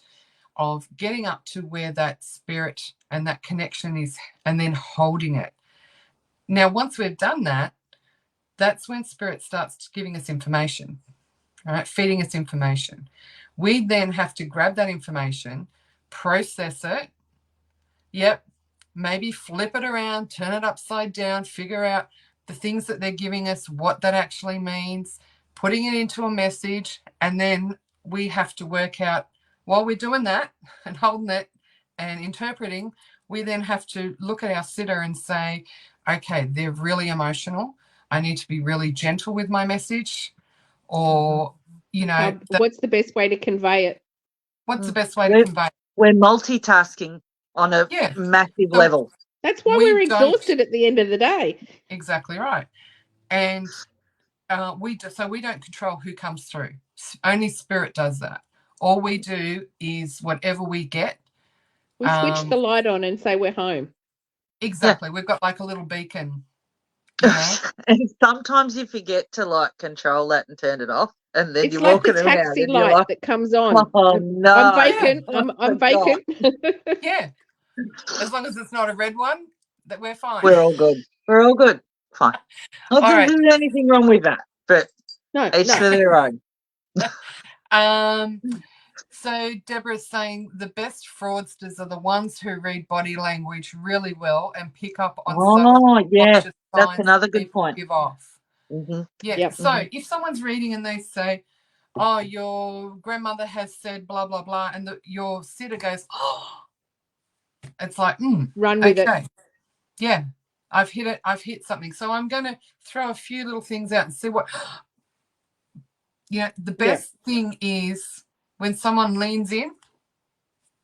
of getting up to where that spirit and that connection is, and then holding it. Now, once we've done that, that's when spirit starts giving us information, right? Feeding us information. We then have to grab that information, process it. Yep. Maybe flip it around, turn it upside down, figure out the things that they're giving us, what that actually means, putting it into a message, and then we have to work out, while we're doing that and holding it and interpreting, we then have to look at our sitter and say, okay, they're really emotional. I need to be really gentle with my message, or, you know, what's the best way to convey it? what's the best way to convey it? We're multitasking on a massive level. That's why we're exhausted at the end of the day. Exactly right. And we don't control who comes through. Only spirit does that. All we do is whatever we get. We switch the light on and say we're home. Exactly. We've got like a little beacon. You know? And sometimes you forget to like control that and turn it off, and then it's you're like walking the around taxi and light like, that comes on. oh no, I'm vacant. I'm vacant. Yeah. As long as it's not a red one, that we're fine. We're all good. We're all good. Fine. Not that there's anything wrong with that, but each to their own. So Deborah's saying the best fraudsters are the ones who read body language really well and pick up on subtle yes, that's signs another good point. give off. Mm-hmm. Yeah. Yep. So if someone's reading and they say, "Oh, your grandmother has said blah blah blah," and your sitter goes, "Oh," it's like, run with it. Yeah, I've hit it. I've hit something. So I'm going to throw a few little things out and see what. The best thing is when someone leans in,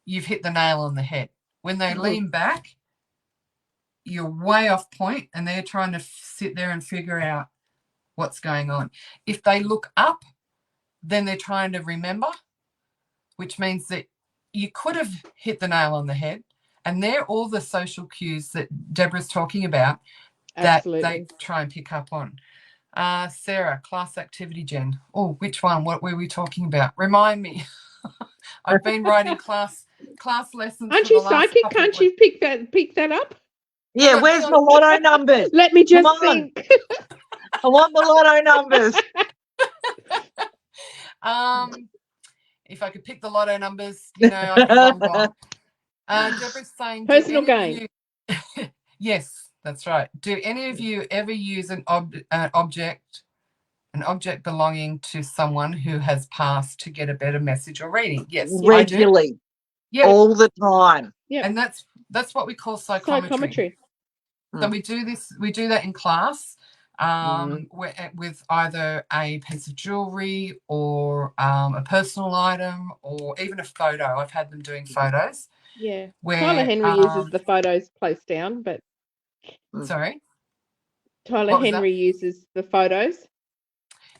you've hit the nail on the head. When they lean back, you're way off point and they're trying to sit there and figure out what's going on. If they look up, then they're trying to remember, which means that you could have hit the nail on the head. And they're all the social cues that Deborah's talking about that they try and pick up on. Sarah, class activity, Jen. Oh, which one? What were we talking about? Remind me. I've been writing class lessons. Aren't you psychic? Can't you pick that up? Yeah, where's my lotto numbers? Let me just think. I want the lotto numbers. If I could pick the lotto numbers, I'd be long gone. Deborah's saying, personal gain. Yes, that's right. Do any of you ever use an object belonging to someone who has passed to get a better message or reading? Yes, regularly. Yeah, all the time. Yeah, and that's what we call psychometry. So we do that in class with either a piece of jewelry or a personal item or even a photo. I've had them doing photos. Yeah. Where, Tyler Henry uses the photos close down, but sorry? Tyler Henry uses the photos.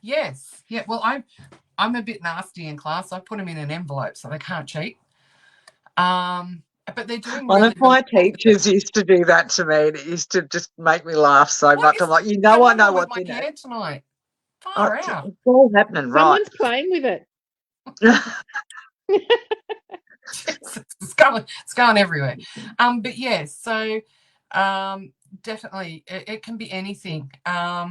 Yes. Yeah. Well, I'm a bit nasty in class. I put them in an envelope so they can't cheat. But they're doing one really of my teachers used to do that to me, and it used to just make me laugh so much. I'm like, I know what's in it tonight. Far out. It's all happening. Someone's playing with it. It's going everywhere. But yeah, so definitely it can be anything. A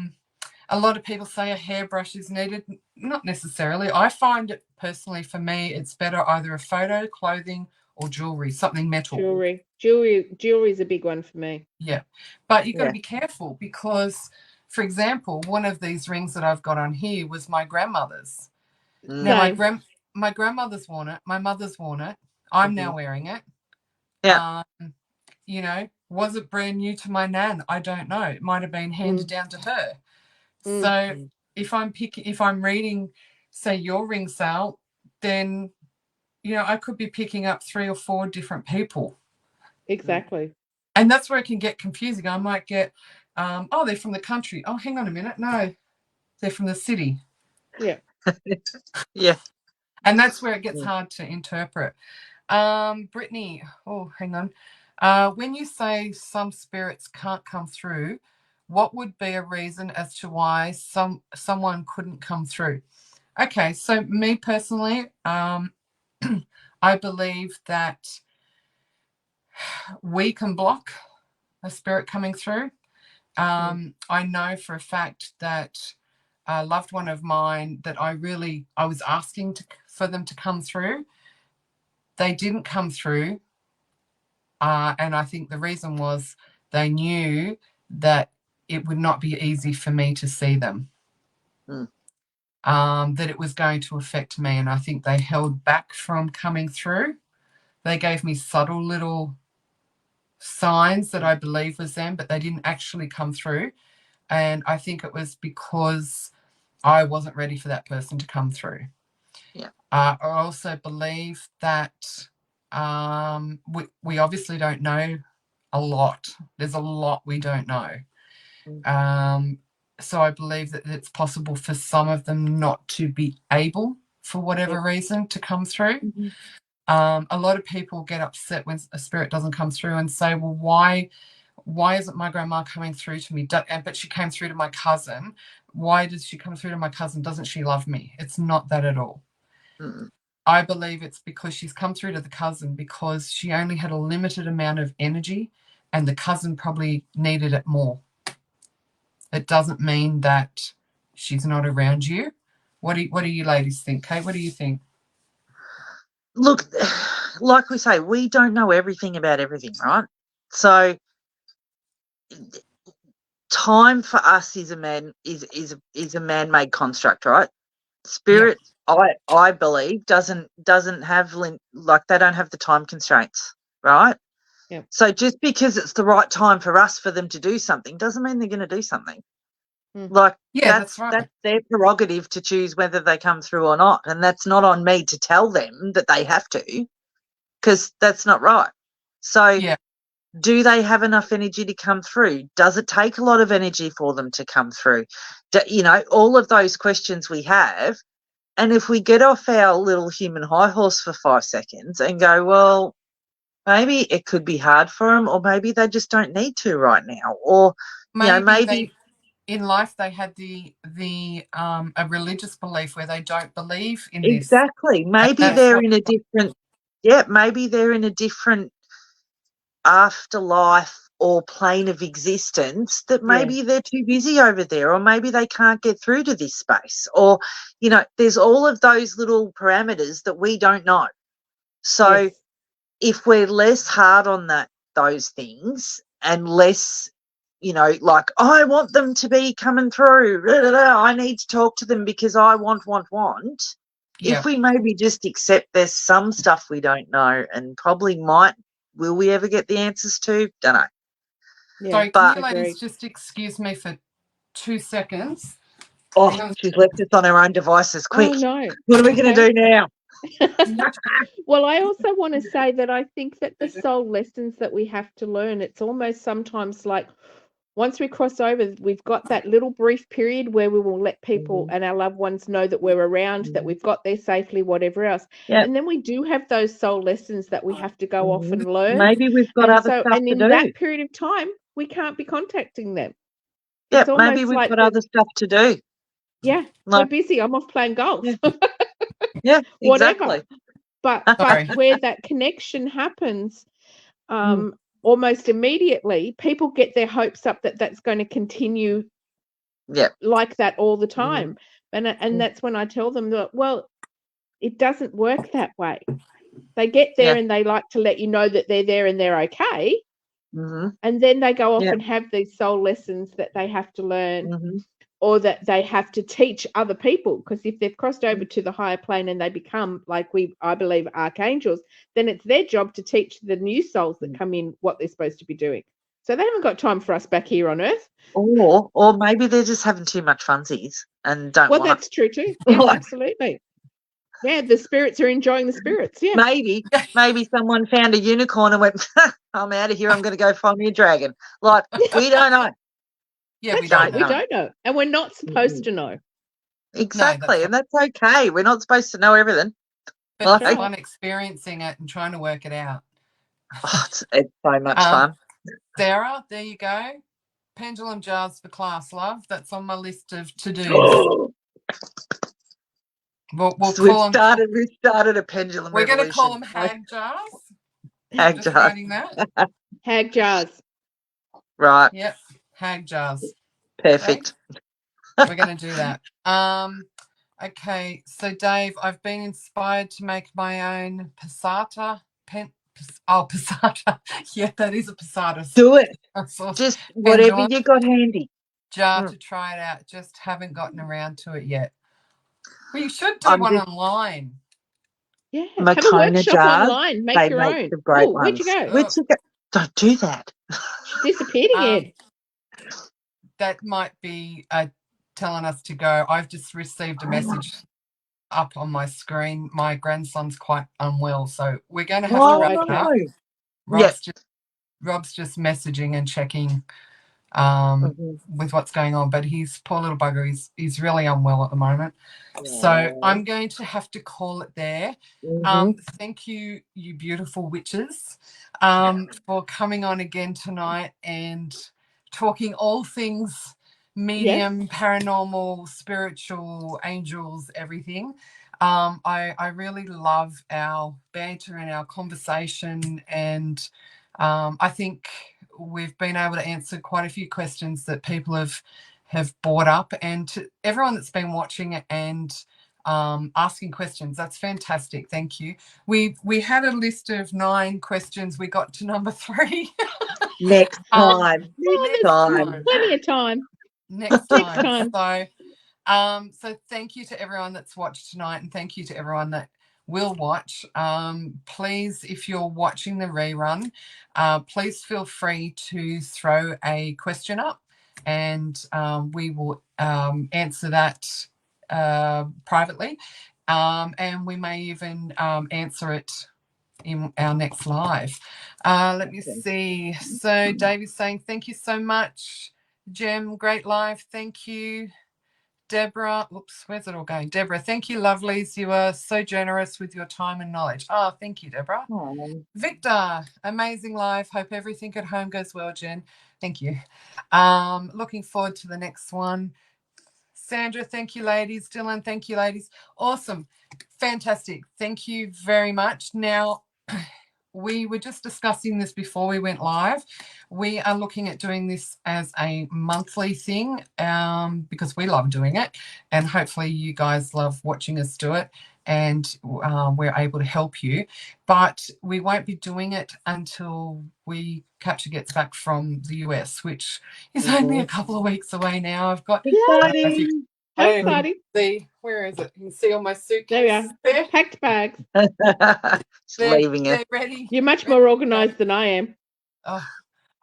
lot of people say a hairbrush is needed. Not necessarily. I find it personally, for me, it's better either a photo, clothing, or jewelry, something metal. Jewelry is a big one for me. Yeah, but you've got to be careful because, for example, one of these rings that I've got on here was my grandmother's. Now my grandmother's worn it, my mother's worn it, I'm now wearing it. Yeah. Was it brand new to my nan? I don't know. It might have been handed down to her. So if I'm reading, say, your ring sale, then I could be picking up 3 or 4 different people. Exactly. And that's where it can get confusing. I might get, they're from the country. Oh, hang on a minute. No, they're from the city. Yeah. Yeah. And that's where it gets hard to interpret. Brittany, hang on. When you say some spirits can't come through, what would be a reason as to why someone couldn't come through? Okay, so me personally, I believe that we can block a spirit coming through. I know for a fact that a loved one of mine that I was asking for them to come through, they didn't come through. And I think the reason was they knew that it would not be easy for me to see them, that it was going to affect me. And I think they held back from coming through. They gave me subtle little signs that I believe was them, but they didn't actually come through. And I think it was because I wasn't ready for that person to come through. Yeah. I also believe that we obviously don't know a lot. There's a lot we don't know. So I believe that it's possible for some of them not to be able, for whatever reason, to come through. A lot of people get upset when a spirit doesn't come through and say, well, why isn't my grandma coming through to me? But she came through to my cousin. Why does she come through to my cousin? Doesn't she love me? It's not that at all. I believe it's because she's come through to the cousin because she only had a limited amount of energy and the cousin probably needed it more. It doesn't mean that she's not around you. What do you ladies think? Kate, what do you think? Look, like we say, we don't know everything about everything, right? So time for us is a man-made construct, right? Spirit, I believe, doesn't have they don't have the time constraints, right? Yeah. So just because it's the right time for us for them to do something doesn't mean they're going to do something. Like that's right. That's their prerogative to choose whether they come through or not, and that's not on me to tell them that they have to, because that's not right. So do they have enough energy to come through? Does it take a lot of energy for them to come through? All of those questions we have. And if we get off our little human high horse for 5 seconds and go, well, maybe it could be hard for them, or maybe they just don't need to right now, or maybe in life they had a religious belief where they don't believe in this. Exactly. Maybe they're in a different maybe they're in a different afterlife or plane of existence that maybe they're too busy over there, or maybe they can't get through to this space, or there's all of those little parameters that we don't know. So if we're less hard on those things and less I want them to be coming through, I need to talk to them because I want if we maybe just accept there's some stuff we don't know and probably will we ever get the answers to? Don't know. Sorry, can you ladies just excuse me for 2 seconds? Oh, she's left us on her own devices. Quick. Oh, no. What are we going to do now? Well, I also want to say that I think that the soul lessons that we have to learn, it's almost sometimes like once we cross over, we've got that little brief period where we will let people and our loved ones know that we're around, that we've got there safely, whatever else. And then we do have those soul lessons that we have to go off and learn. Maybe we've got other stuff to do. And in that period of time, we can't be contacting them. Yeah, maybe we've got other stuff to do. Yeah, we're busy. I'm off playing golf. Yeah, whatever. exactly. But where that connection happens, almost immediately, people get their hopes up that that's going to continue like that all the time. And that's when I tell them that, well, it doesn't work that way. They get there and they like to let you know that they're there and they're okay. And then they go off and have these soul lessons that they have to learn or that they have to teach other people. Because if they've crossed over to the higher plane and they become, I believe, archangels, then it's their job to teach the new souls that come in what they're supposed to be doing. So they haven't got time for us back here on Earth. Or maybe they're just having too much funsies and don't want that's true too. Yeah, absolutely. Yeah, the spirits are enjoying the spirits. Yeah. Maybe someone found a unicorn and went, I'm out of here. I'm going to go find me a dragon. We don't know. Yeah, we don't know. And we're not supposed to know. Exactly. No, and that's okay. We're not supposed to know everything. But it's fun experiencing it and trying to work it out. Oh, it's so much fun. Sarah, there you go. Pendulum jars for class, love. That's on my list of to-dos. We've started a pendulum. We're going to call them hag jars. Hag jars. Writing that. Hag jars. Right. Yep. Hag jars. Perfect. Okay? We're going to do that. Okay, so Dave, I've been inspired to make my own passata. Passata. Yeah, that is a passata. Do it. Sauce. Just whatever Pendulum you got handy. jar to try it out. Just haven't gotten around to it yet. We should do I'm one just- online. Yeah, have a Makona workshop jars, online. Make they your make own. the great Oh, where'd ones. you go? Where'd you go? Don't do that. Disappeared again. That might be telling us to go. I've just received a message up on my screen. My grandson's quite unwell, so we're going to have to wrap it up. Rob's just messaging and checking with what's going on, but he's poor little bugger. He's really unwell at the moment. So I'm going to have to call it there. Thank you, you beautiful witches, for coming on again tonight and talking all things medium, paranormal, spiritual, angels, everything. I really love our banter and our conversation, and I think we've been able to answer quite a few questions that people have brought up, and to everyone that's been watching and asking questions, that's fantastic. Thank you. We had a list of 9 questions. We got to number 3. Next time. Plenty of time. Next time. So thank you to everyone that's watched tonight, and thank you to everyone that will watch. Please, if you're watching the rerun, please feel free to throw a question up, and we will answer that privately, and we may even answer it in our next live. Let me see. So David's saying thank you so much, Jem. Great live. Thank you. Deborah, oops, where's it all going? Deborah, thank you, lovelies. You are so generous with your time and knowledge. Oh, thank you, Deborah. Victor, amazing live. Hope everything at home goes well, Jen. Thank you. Looking forward to the next one. Sandra, thank you, ladies. Dylan, thank you, ladies. Awesome. Fantastic. Thank you very much. Now, we were just discussing this before we went live. We are looking at doing this as a monthly thing because we love doing it, and hopefully you guys love watching us do it, and we're able to help you. But we won't be doing it until Capture gets back from the US, which is only a couple of weeks away now. I've got Exciting. How exciting. See, where is it? You can see all my suitcases. There we are. There. Packed bags. Leaving it. They're ready. You're much more organised than I am. Oh,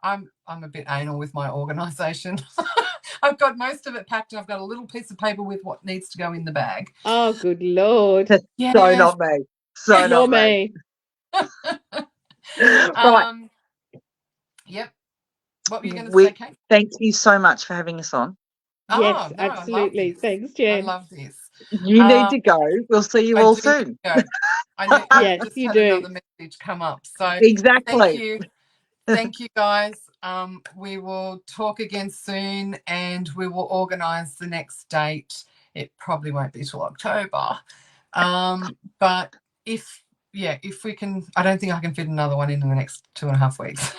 I'm a bit anal with my organisation. I've got most of it packed, and I've got a little piece of paper with what needs to go in the bag. Oh, good Lord. Yeah. So not me. So not me. Right. Yep. What were you going to say, Kate? Thank you so much for having us on. Yes, No, absolutely. Thanks, I Jen. love this. You need to go. We'll see you all soon. I just had another message come up. So exactly. Thank you. Thank you, guys. We will talk again soon, and we will organise the next date. It probably won't be till October. But if we can, I don't think I can fit another one in the next 2.5 weeks.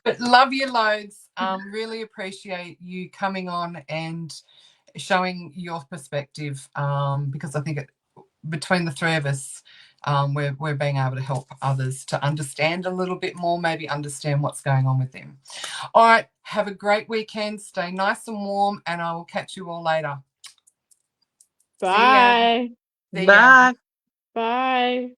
But love you loads. Really appreciate you coming on and showing your perspective, because I think between the 3 of us, we're being able to help others to understand a little bit more, maybe understand what's going on with them. All right, have a great weekend. Stay nice and warm, and I will catch you all later. Bye. See ya. Bye. Bye.